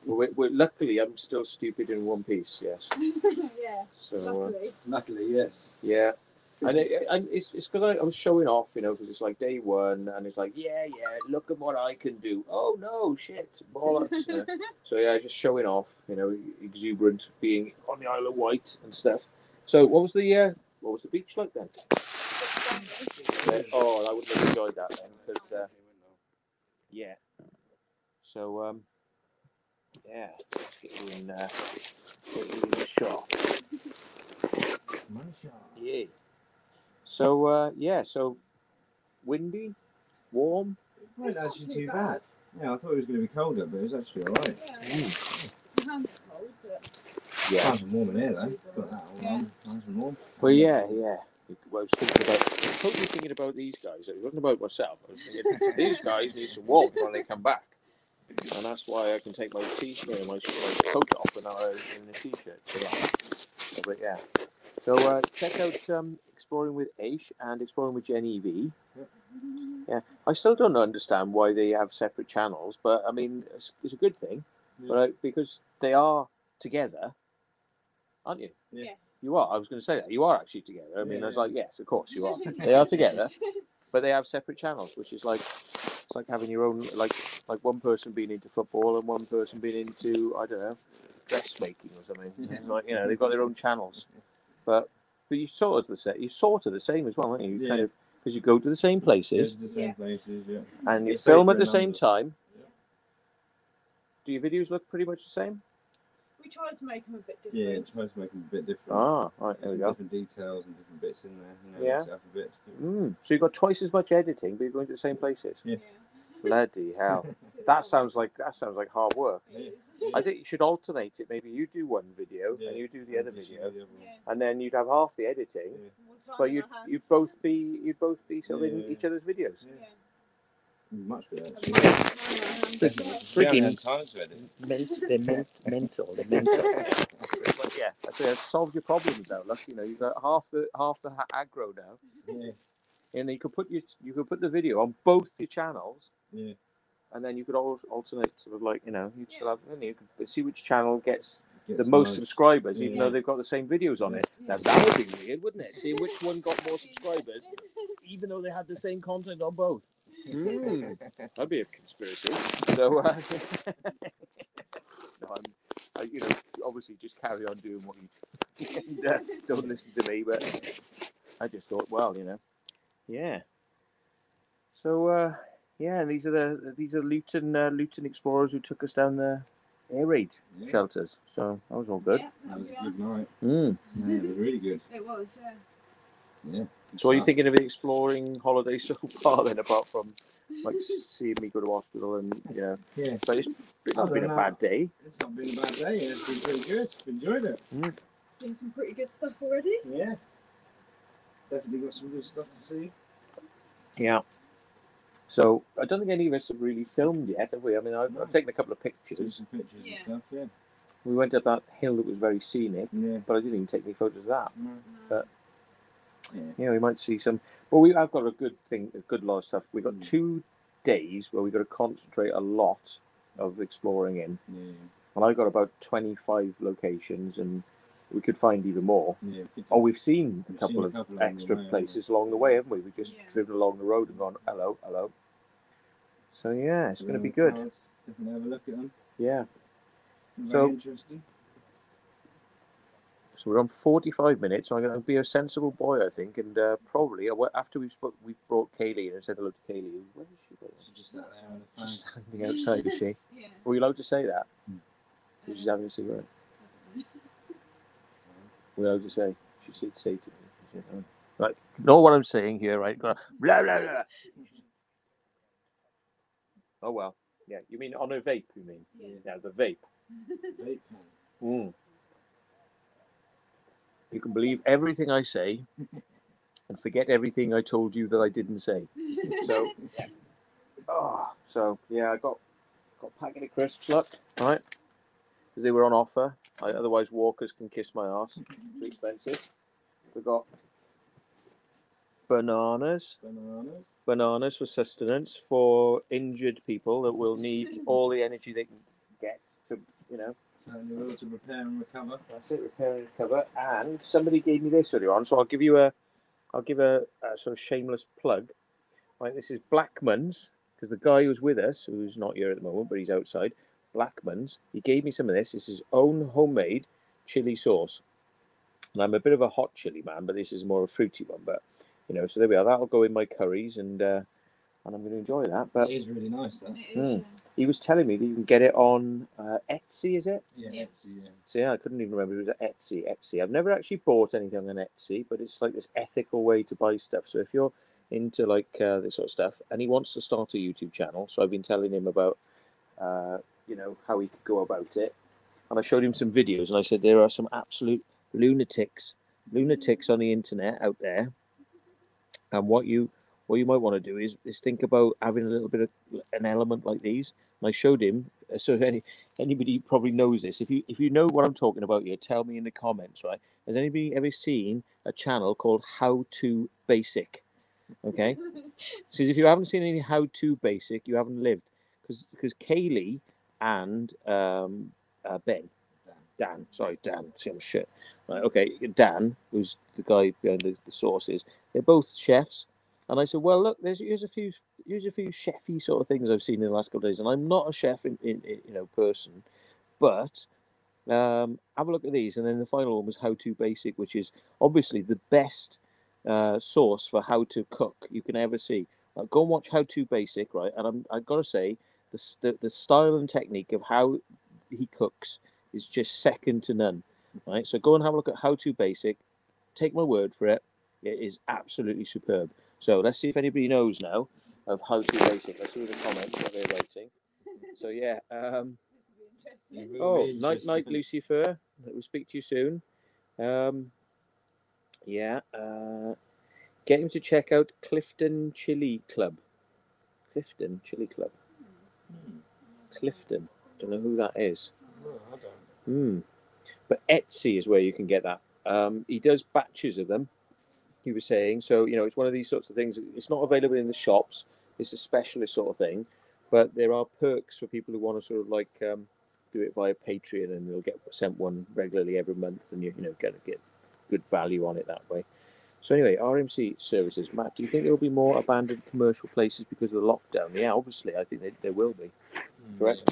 Luckily, I'm still stupid in one piece, yes. Yeah. So, Luckily, yes. yeah. And it's because I was showing off, you know, because it's like day one, and it's like, yeah, look at what I can do. Oh, no, shit, bollocks. You know? So, yeah, just showing off, you know, exuberant, being on the Isle of Wight and stuff. So, what was the beach like then? Oh, I would have enjoyed that then, because, yeah. So, yeah, let's get you in the shop. Yeah. So, so windy, warm. It wasn't actually too bad. Yeah, I thought it was going to be colder, but it was actually alright. Yeah. My hands are cold, but... Yeah. Nice and warm in here, though. Got that all on. Nice and warm. Well, yeah. Well, I was totally thinking about these guys. It wasn't about myself. I was thinking these guys need some warmth when they come back. And that's why I can take my t-shirt, my coat off, and I'm in a t-shirt. So, yeah. But yeah. So check out Exploring with Aish and Exploring with Jenny V. Yeah, I still don't understand why they have separate channels, but I mean, it's a good thing, right? Because they are together, aren't you? Yes. You are. I was going to say that you are actually together. I mean, I was like, yes, of course you are. They are together, but they have separate channels, which is like it's like having your own like one person being into football and one person being into I don't know dressmaking or something. Like, you know, they've got their own channels, but you're sort of the same. You're sort of the same as well, aren't you? You kind of because you go to the same places. The same places, yeah. And you film at the same time. Yeah. Do your videos look pretty much the same? We try to make them a bit different. Yeah, try to make them a bit different. Ah, right, there we go. Different details and different bits in there. You know, mix it up a bit. So you've got twice as much editing, but you're going to the same places. Yeah. Bloody hell! that sounds like hard work. Yeah. I think you should alternate it. Maybe you do one video and you do the other video, and then you'd have half the editing, but you'd both be sort of in each other's videos. Yeah. Much better. Freaking mental. But yeah, that's it. Solved your problems now. Look, you know, you've got half the aggro now. Yeah. And you could put the video on both your channels. Yeah. And then you could alternate sort of like, you know, you'd still have, and you could see which channel gets the most subscribers, even though they've got the same videos on it. Now that would be weird, wouldn't it? See which one got more subscribers, even though they had the same content on both. That'd be a conspiracy. So, no, you know, obviously just carry on doing what you do. And, don't listen to me, but I just thought, well, you know, yeah. So, yeah, these are Luton explorers who took us down the air raid shelters. So that was all good. Yeah, that was a good night. Yeah, it was really good. It was, yeah. So, what are you thinking of the exploring holiday so far then, apart from like seeing me go to hospital and yeah? But it's not been a bad day. It's not been a bad day. It's been pretty good. Enjoyed it. Seen some pretty good stuff already. Yeah. Definitely got some good stuff to see. Yeah. So I don't think any of us have really filmed yet, have we? I mean, I've taken a couple of Took pictures. some pictures Yeah. and stuff, yeah. We went up that hill that was very scenic, Yeah. but I didn't even take any photos of that. No. But Yeah. yeah, we might see some. Well, we have got a good lot of stuff. We've got Mm. 2 days where we've got to concentrate a lot of exploring in. Yeah. And I've got about 25 locations, and we could find even more. Yeah. Oh, we've seen a We've couple seen a of couple along the extra way, haven't we? places along the way, haven't we? We've just Yeah. driven along the road and gone, hello, hello. So yeah, it's going to be Around the good. towers, definitely have a look at them. Yeah. Very So- interesting. So we're on 45 minutes. So I'm going to be a sensible boy, I think, and probably after we brought Kaylee in and said hello to Kaylee. Where is she? She's just out there on the phone. She's standing outside, is she? Yeah. Were you allowed to say that? Um, She's having a cigarette. I don't know. We're allowed to say. She said say to me. She said, right. Know what I'm saying here, right? Blah blah blah. Oh well. Yeah. You mean on a vape? You mean? Yeah. Yeah, the vape. Vape pen. Mm. You can believe everything I say and forget everything I told you that I didn't say. So, yeah. Oh, so yeah, I got a packet of crisps, look, right? Because they were on offer. Otherwise, Walkers can kiss my ass. Too expensive. We got bananas for sustenance for injured people that will need all the energy they can get to, you know. Certainly will, to repair and recover. That's it, repair and recover. And somebody gave me this earlier on, so I'll give a sort of shameless plug. Right, this is Blackman's, because the guy who's with us, who's not here at the moment, but he's outside, Blackman's, he gave me some of this. This is his own homemade chili sauce. And I'm a bit of a hot chili man, but this is more a fruity one. But, you know, so there we are. That'll go in my curries, and I'm going to enjoy that. But It is really nice, that. It is, he was telling me that you can get it on Etsy, is it? Yeah, Yes. Etsy, yeah. So yeah, I couldn't even remember it was at Etsy. I've never actually bought anything on Etsy, but it's like this ethical way to buy stuff. So if you're into like this sort of stuff, and he wants to start a YouTube channel, so I've been telling him about, you know, how he could go about it, and I showed him some videos, and I said there are some absolute lunatics on the internet out there, and what you might want to do is think about having a little bit of an element like these. And I showed him. So anybody probably knows this. If you know what I'm talking about here, tell me in the comments. Right? Has anybody ever seen a channel called How to Basic? Okay. So if you haven't seen any How to Basic, you haven't lived. Because Kaylee and Ben, Dan. Sorry, Dan. See, I'm shit. Right, okay, Dan, who's the guy behind the sauces, they're both chefs. And I said, well, look, here's a few chefy sort of things I've seen in the last couple of days. And I'm not a chef in you know, person, but have a look at these. And then the final one was How to Basic, which is obviously the best source for how to cook you can ever see. Go and watch How to Basic, right? And I've got to say, the style and technique of how he cooks is just second to none. Right, so go and have a look at How to Basic. Take my word for it; it is absolutely superb. So let's see if anybody knows now of How to Basic. Let's see in the comments what they're writing. So yeah. This will be interesting. Oh, night, Lucifer. We'll speak to you soon. Yeah. Get him to check out Clifton Chili Club. Clifton Chili Club. Clifton. Don't know who that is. No, I don't. But Etsy is where you can get that. He does batches of them, he was saying. So, you know, it's one of these sorts of things. It's not available in the shops. It's a specialist sort of thing. But there are perks for people who want to sort of like do it via Patreon, and they'll get sent one regularly every month, and you know get good value on it that way. So anyway, RMC services. Matt, do you think there will be more abandoned commercial places because of the lockdown? Yeah, obviously, I think there will be. Correct?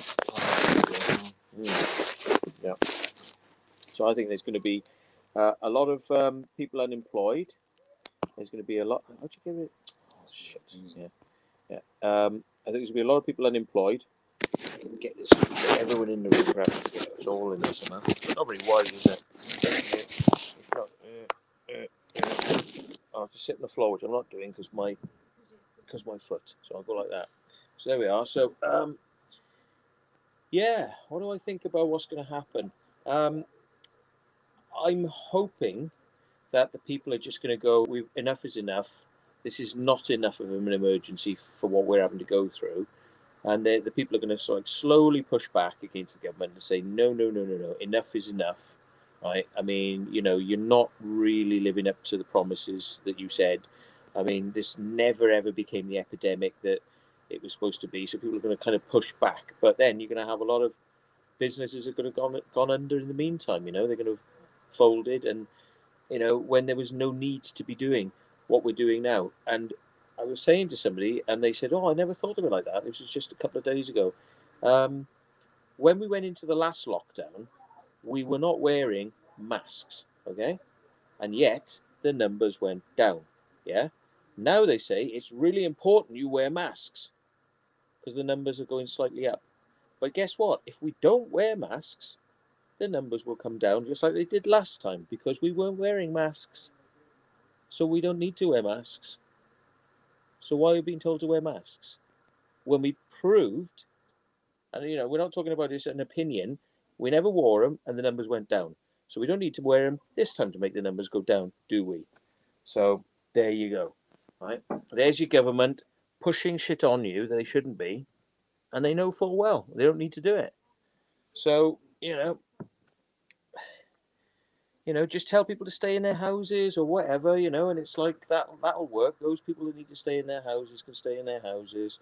Yeah. So I think there's going to be a lot of people unemployed. There's going to be a lot. How'd you give it? Oh shit! Yeah. I think there's going to be a lot of people unemployed. Get everyone in the room. Perhaps get us all in there somehow. But not very wide, is it? It's not, I have to sit on the floor, which I'm not doing because my foot. So I'll go like that. So there we are. So yeah, what do I think about what's going to happen? I'm hoping that the people are just going to go, enough is enough. this is not enough of an emergency for what we're having to go through. And the people are going to sort of slowly push back against the government and say, no, enough is enough, right? I mean, you're not really living up to the promises that you said. I mean, this never, ever became the epidemic that it was supposed to be. So people are going to kind of push back. But then you're going to have a lot of businesses are going to have gone under in the meantime. They're going to have folded. And, when there was no need to be doing what we're doing now. And I was saying to somebody, and they said, "Oh, I never thought of it like that." This was just a couple of days ago. When we went into the last lockdown, we were not wearing masks, okay? And yet the numbers went down. Yeah. Now they say it's really important you wear masks because the numbers are going slightly up. But guess what? If we don't wear masks, the numbers will come down just like they did last time because we weren't wearing masks. So we don't need to wear masks. So why are we being told to wear masks? When we proved, and we're not talking about this as an opinion, we never wore them and the numbers went down. So we don't need to wear them this time to make the numbers go down, do we? So there you go. Right? There's your government pushing shit on you that they shouldn't be, and they know full well they don't need to do it. So, just tell people to stay in their houses or whatever, and it's like that'll work. Those people who need to stay in their houses can stay in their houses,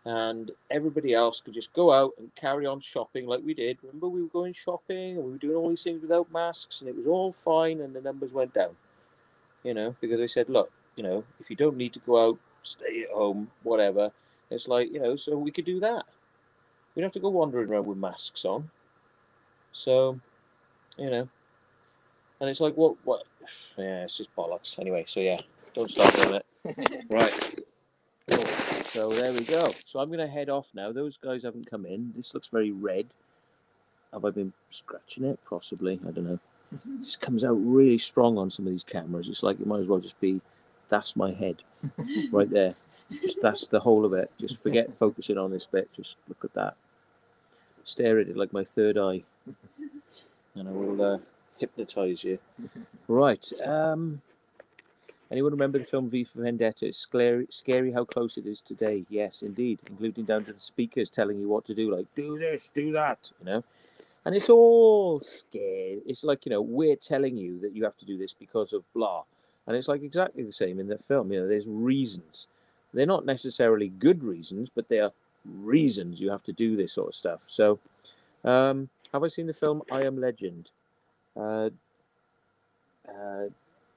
and everybody else can just go out and carry on shopping like we did. Remember, we were going shopping and we were doing all these things without masks, and it was all fine, and the numbers went down. Because they said, look, if you don't need to go out, stay at home, whatever. It's like, so we could do that. We don't have to go wandering around with masks on. So, and it's like, what? Yeah, it's just bollocks. Anyway, so yeah, don't start doing it. Right. Cool. So there we go. So I'm going to head off now. Those guys haven't come in. This looks very red. Have I been scratching it? Possibly. I don't know. It just comes out really strong on some of these cameras. It's like it might as well just be, that's my head. Right there. Just that's the whole of it. Just forget focusing on this bit. Just look at that. Stare at it like my third eye. And I will hypnotise you. Right. Anyone remember the film V for Vendetta? It's scary how close it is today. Yes, indeed. Including down to the speakers telling you what to do. Like, do this, do that, And it's all scared. It's like, we're telling you that you have to do this because of blah. And it's like exactly the same in the film. There's reasons. They're not necessarily good reasons, but they are reasons you have to do this sort of stuff. So, have I seen the film I Am Legend?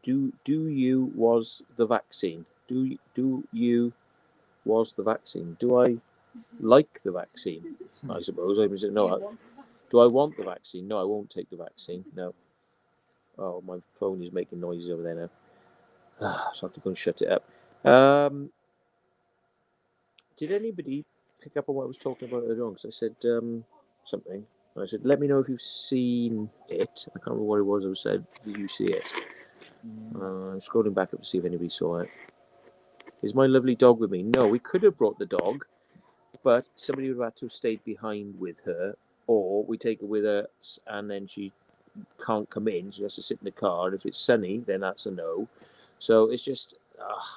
Do you was the vaccine? Do you was the vaccine? Do I like the vaccine? I suppose. No. Do I want the vaccine? No, I won't take the vaccine. No. Oh, my phone is making noises over there now. So I have to go and shut it up. Did anybody pick up on what I was talking about earlier on? Because I said something. I said, let me know if you've seen it. I can't remember what it was. I said, did you see it? I'm scrolling back up to see if anybody saw it. Is my lovely dog with me? No, we could have brought the dog, but somebody would have had to have stayed behind with her, or we take her with us and then she can't come in. She has to sit in the car, and if it's sunny, then that's a no. So it's just,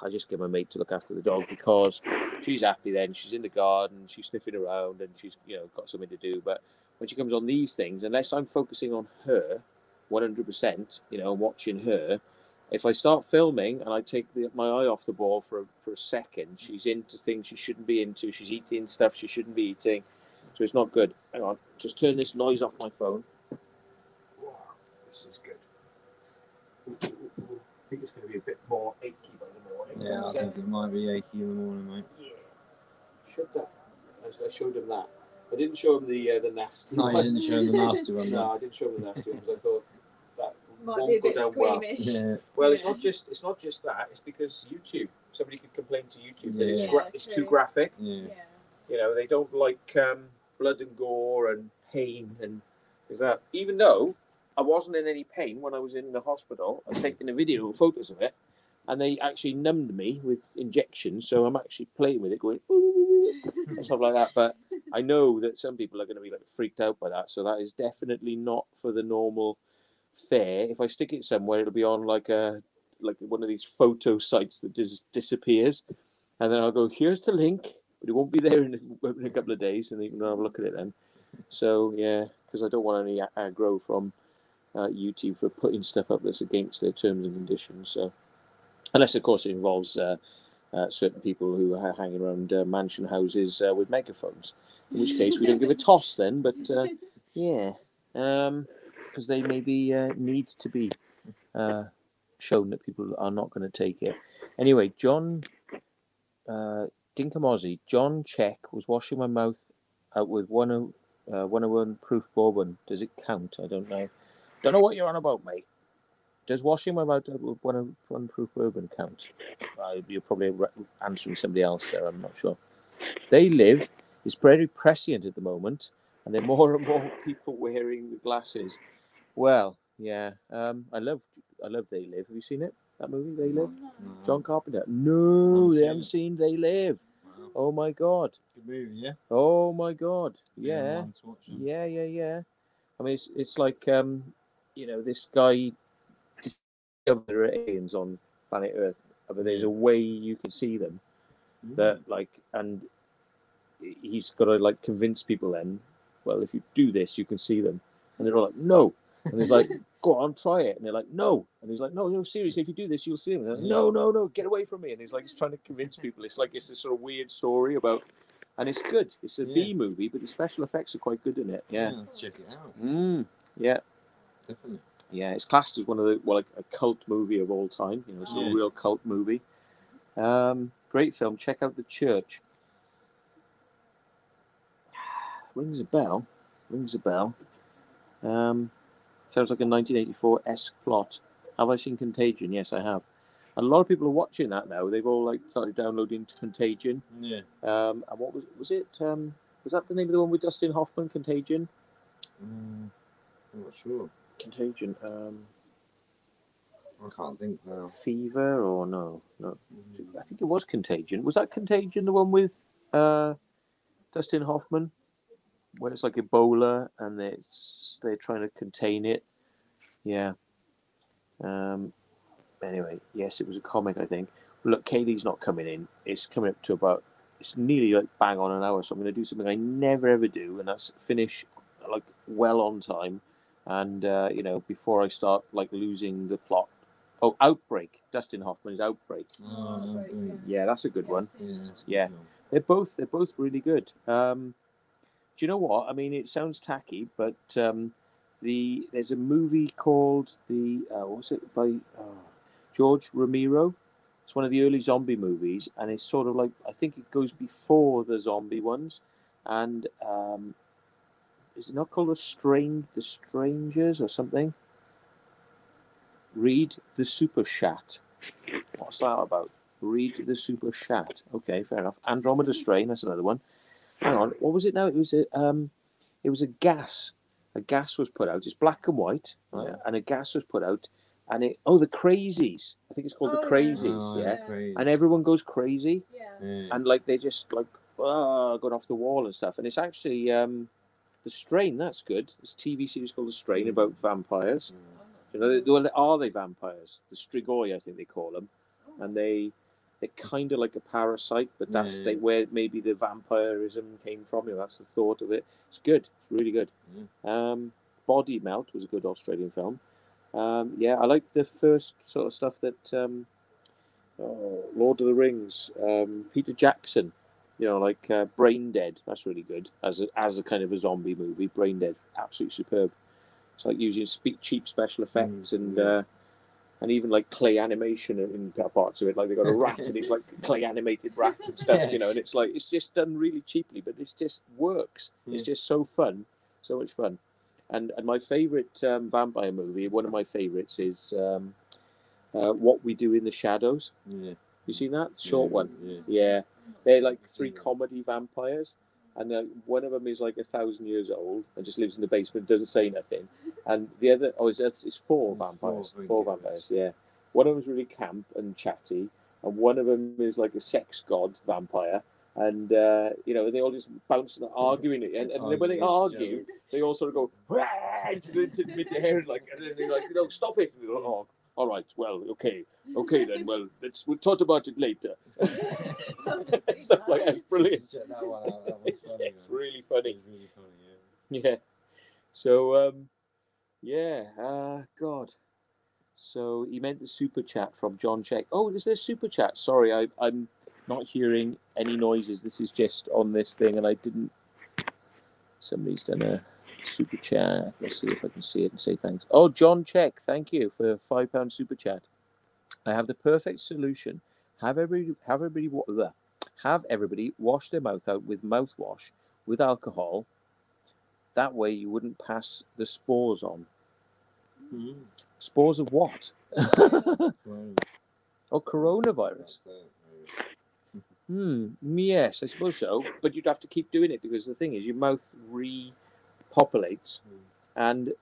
I just get my mate to look after the dog because she's happy then. She's in the garden, she's sniffing around, and she's got something to do. But when she comes on these things, unless I'm focusing on her 100%, watching her, if I start filming and I take my eye off the ball for a second, she's into things she shouldn't be into. She's eating stuff she shouldn't be eating. So it's not good. Hang on, just turn this noise off my phone. This is good. I think it's going to be a bit more achy by the morning. Yeah, I think it might be achy in the morning, mate. Yeah. Showed that. I showed him that. I didn't show him the nasty one. No, you didn't show him the nasty one. No, I didn't show him the nasty one because I thought that Might won't be a go bit down squeamish. Yeah. well. Yeah. It's not just that. It's because YouTube. Somebody could complain to YouTube that Yeah. it's too graphic. Yeah. Yeah. They don't like blood and gore and pain and things like that. Even though I wasn't in any pain when I was in the hospital, I was taking a video, photos of it, and they actually numbed me with injections. So I'm actually playing with it, going and stuff like that. But I know that some people are going to be like freaked out by that. So that is definitely not for the normal fare. If I stick it somewhere, it'll be on like a like one of these photo sites that disappears, and then I'll go, here's the link, but it won't be there in a couple of days, and you can have a look at it then. So yeah, because I don't want any aggro from YouTube for putting stuff up that's against their terms and conditions. So unless of course it involves certain people who are hanging around mansion houses with megaphones, in which case we don't give a toss then. But yeah, because they maybe need to be shown that people are not going to take it. Anyway, John Dinkamozzi, John Check was washing my mouth out with 101 proof bourbon. Does it count? I don't know. Don't know what you're on about, mate. Does washing my mouth out with 101 proof bourbon count? You're probably answering somebody else there. I'm not sure. They live. It's very prescient at the moment, and there are more and more people wearing the glasses. Well, yeah. I love They Live. Have you seen it? That movie, They Live? No. John Carpenter. No, they haven't it. seen They Live. Wow. Oh my God. Good movie, yeah. Oh my God. Yeah. One to watch them. Yeah. I mean, it's like this guy discovered there are aliens on planet Earth, but there's a way you can see them. That and he's got to like convince people. Then, well, if you do this, you can see them, and they're all like, no, and he's like, go on, try it, and they're like, no, and he's like, no, seriously, if you do this, you'll see them. Like, no, get away from me, and he's like, he's trying to convince people. It's like it's this sort of weird story about. And it's good. It's a B movie, but the special effects are quite good in it. Yeah. Check it out. Yeah. Definitely. Yeah, it's classed as one of the like a cult movie of all time. It's a real cult movie. Great film. Check out The Church. Rings a bell. Sounds like a 1984-esque plot. Have I seen Contagion? Yes, I have. And a lot of people are watching that now. They've all like started downloading Contagion. Yeah. And what was it? Was that the name of the one with Dustin Hoffman? Contagion. I'm not sure. Contagion. I can't think now. Fever or no? I think it was Contagion. Was that Contagion the one with Dustin Hoffman, where it's like Ebola and they're trying to contain it? Yeah. Anyway, yes, it was a comic, I think. Look, Kaylee's not coming in. It's coming up to it's nearly like bang on an hour, so I'm going to do something I never ever do, and that's finish like well on time, and before I start like losing the plot. Oh, Outbreak. Dustin Hoffman's Outbreak. Yeah, that's a good one. Yeah, they're both really good. Do you know what? I mean, it sounds tacky, but there's a movie called what was it by George Romero. It's one of the early zombie movies, and it's sort of like, I think it goes before the zombie ones, and is it not called The Strangers or something? Read the Super Chat. What's that about? Read the Super Chat. Okay, fair enough. Andromeda Strain, that's another one. Hang on, what was it now? It was a gas. A gas was put out. It's black and white, right? And a gas was put out, and the Crazies. I think it's called the Crazies. Yeah. And everyone goes crazy, and like they just like going off the wall and stuff. And it's actually The Strain. That's good. This TV series called The Strain about vampires. Are they vampires? The Strigoi, I think they call them, and they're kind of like a parasite, but that's where maybe the vampirism came from. That's the thought of it. It's good. It's really good. Body Melt was a good Australian film. I like the first sort of stuff that Lord of the Rings, Peter Jackson, like Brain Dead. That's really good as a kind of a zombie movie. Brain Dead, absolutely superb. It's like using cheap special effects and even like clay animation in parts of it. Like they got a rat and it's like clay animated rats and stuff, and it's like it's just done really cheaply, but it just works. It's just so fun, so much fun. And my favourite vampire movie, one of my favourites, is What We Do in the Shadows. Yeah. You seen that? Short one. Yeah. They're like three comedy vampires. And one of them is like 1,000 years old and just lives in the basement, doesn't say nothing. And the other, it's four vampires. Four vampires, yeah. One of them's really camp and chatty, and one of them is like a sex god vampire. And they all just bounce and arguing it. And when they argue, they all sort of go into midair, and then they're like, stop it. And they're like, oh, All right, well, okay then. Well, we'll talk about it later. Stuff like that's brilliant. Check that one out. That was funny. It's man. really It funny. was really funny, Yeah. So yeah. God. So he meant the super chat from John Check. Oh, is there super chat? Sorry, I'm not hearing any noises. This is just on this thing, and I didn't. Somebody's done a super chat. Let's see if I can see it and say thanks. Oh, John Check, thank you for £5 super chat. I have the perfect solution. Have everybody wash their mouth out with mouthwash with alcohol. That way you wouldn't pass the spores on. yeah. Spores of what? Well, Oh, coronavirus. that's it, Yes, I suppose so. But you'd have to keep doing it because the thing is, your mouth repopulates, and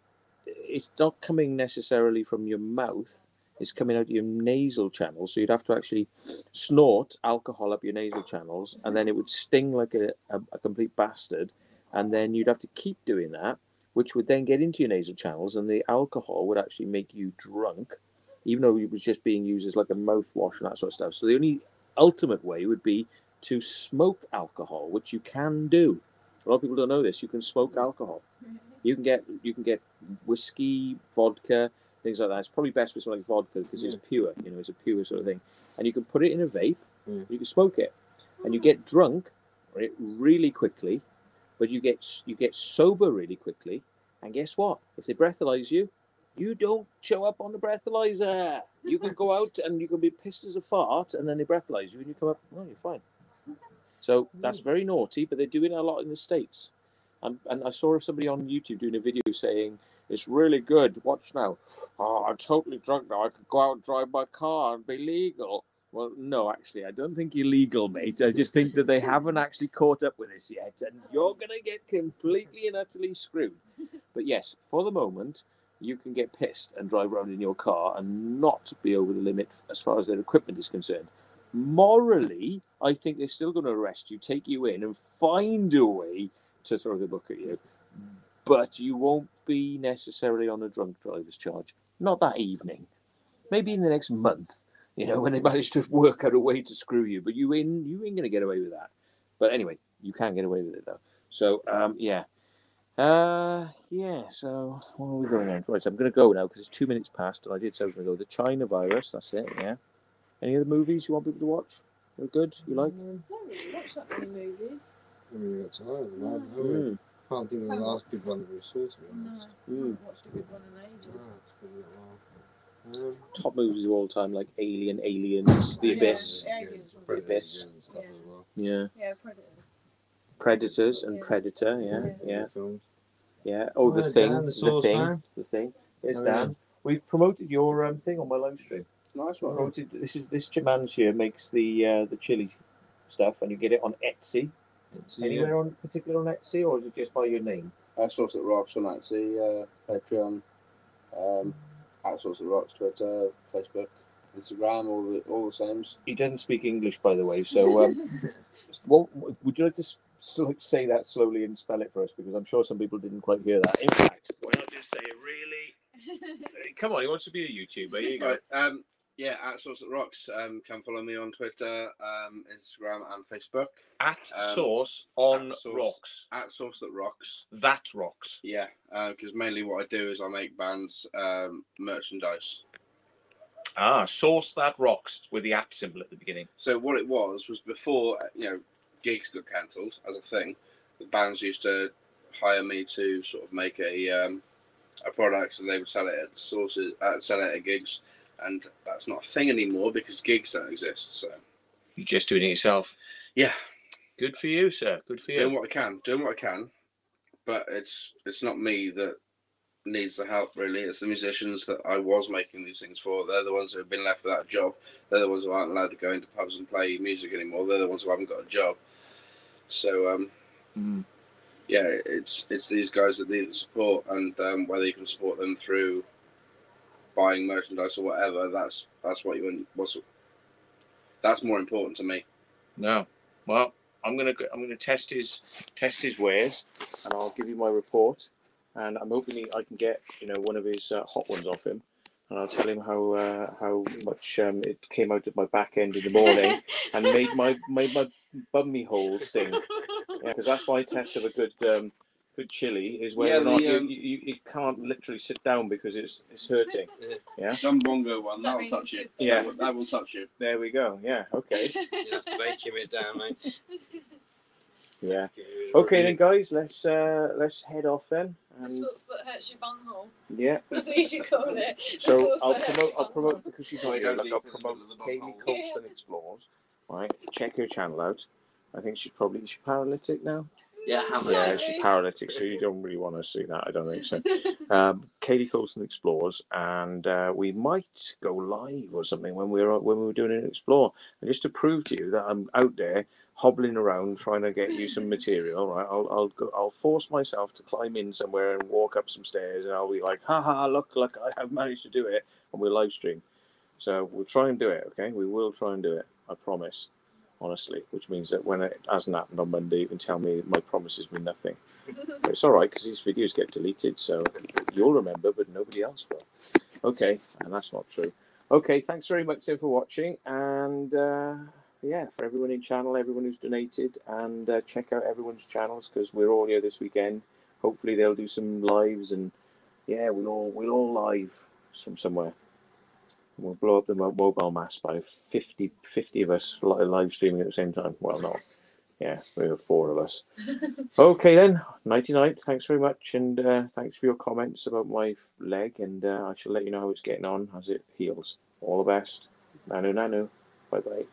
it's not coming necessarily from your mouth. It's coming out of your nasal channels. So you'd have to actually snort alcohol up your nasal channels, and then it would sting like a complete bastard. And then you'd have to keep doing that, which would then get into your nasal channels, and the alcohol would actually make you drunk, even though it was just being used as like a mouthwash and that sort of stuff. So the only ultimate way would be to smoke alcohol, which you can do. A lot of people don't know this. You can smoke alcohol. You can get whiskey, vodka, things like that. It's probably best with something like vodka because it's pure. It's a pure sort of thing. And you can put it in a vape. You can smoke it, and you get drunk, right, really quickly. But you get sober really quickly. And guess what? If they breathalyze you, you don't show up on the breathalyzer. You can go out and you can be pissed as a fart, and then they breathalyze you, and you come up. Oh, you're fine. So that's very naughty, but they're doing it a lot in the States. And I saw somebody on YouTube doing a video saying, it's really good. Watch now. Oh, I'm totally drunk now. I could go out and drive my car and be legal. Well, no, actually, I don't think you're legal, mate. I just think that they haven't actually caught up with us yet, and you're going to get completely and utterly screwed. But yes, for the moment, you can get pissed and drive around in your car and not be over the limit as far as their equipment is concerned. Morally, I think they're still going to arrest you, take you in, and find a way to throw the book at you. But you won't be necessarily on a drunk driver's charge. Not that evening. Maybe in the next month, when they manage to work out a way to screw you. But you ain't going to get away with that. But anyway, you can get away with it, though. So, yeah. So where are we going now? Right, so I'm going to go now because it's 2 minutes past, and I did say I was going to go. The China virus, that's it, yeah. Any other movies you want people to watch? They're good? You like? Don't really watch that many movies. I haven't really got time at the moment, have we? Can't think of the last good one that we saw, to be honest. No, I haven't watched a good one in ages. It's been a little while. Top movies of all time, like Aliens, The Abyss. Aliens. The Abyss. And stuff as well. Yeah. Yeah, Predators and Predator, yeah. Films. Yeah. Oh, The Thing. Dan, the Thing. There's Oh, Dan. yeah. We've promoted your thing on my live stream. Nice one. Promoted, this man's here makes the chili stuff, and you get it on Etsy. Anywhere on particular on Etsy, or is it just by your name? Source that Rocks on Etsy, Patreon, Source that Rocks, Twitter, Facebook, Instagram, all the same. He doesn't speak English, by the way. So, would you like to say that slowly and spell it for us? Because I'm sure some people didn't quite hear that. In fact, why not just say it really? Come on, he wants to be a YouTuber. Here you go. Right, Source that Rocks. Can follow me on Twitter, Instagram, and Facebook. Source on at Source, Rocks. At Source that Rocks. That rocks. Yeah, because mainly what I do is I make bands merchandise. Source that rocks with the at symbol at the beginning. So what it was before gigs got cancelled as a thing. The bands used to hire me to sort of make a product, and they would sell it at sources, sell it at gigs. And that's not a thing anymore because gigs don't exist. So you're just doing it yourself. Yeah. Good for you, sir. Good for you. Doing what I can. But it's not me that needs the help, really. It's the musicians that I was making these things for. They're the ones who have been left without a job. They're the ones who aren't allowed to go into pubs and play music anymore. They're the ones who haven't got a job. So yeah, it's these guys that need the support, and whether you can support them through buying merchandise or whatever, that's what you want. That's more important to me. No, well, I'm gonna test his wares, and I'll give you my report. And I'm hoping I can get one of his hot ones off him. and I'll tell him how much it came out of my back end in the morning and made my bummy hole sting. Yeah, because that's my test of a good chili is whether or not you can't literally sit down because it's hurting. Yeah. Dumbongo one, that'll touch you. Yeah, that will touch you. There we go. Yeah. Okay. You have to vacuum it down, mate. Yeah. Okay then, guys. Let's head off then. The sauce that hurts your bunghole. Yeah. That's what you should call it. So I'll promote because she's not here. Like I'll promote Kaylee Colston Explores. Right. Check her channel out. I think she's paralytic now. Yeah, Yeah, she's paralytic, so you don't really want to see that. I don't think so. Katie Colson Explores, and we might go live or something when we were doing an explore, and just to prove to you that I'm out there hobbling around trying to get you some material. Right, I'll force myself to climb in somewhere and walk up some stairs, and I'll be like, "Ha ha! Look, I have managed to do it," and we'll live stream. So we'll try and do it. Okay, we will try and do it. I promise. Honestly, which means that when it hasn't happened on Monday, you can tell me my promises mean nothing. But it's all right because these videos get deleted, so you'll remember, but nobody else will. Okay, and that's not true. Okay, thanks very much for watching, and yeah, for everyone in channel, everyone who's donated, and check out everyone's channels because we're all here this weekend. Hopefully, they'll do some lives, and yeah, we'll all live from somewhere. We'll blow up the mobile mass by 50 of us live streaming at the same time. Well, no. Yeah, we have 4 of us. Okay then, nighty-night. Thanks very much, and thanks for your comments about my leg, and I shall let you know how it's getting on as it heals. All the best. Nanu nanu. Bye-bye.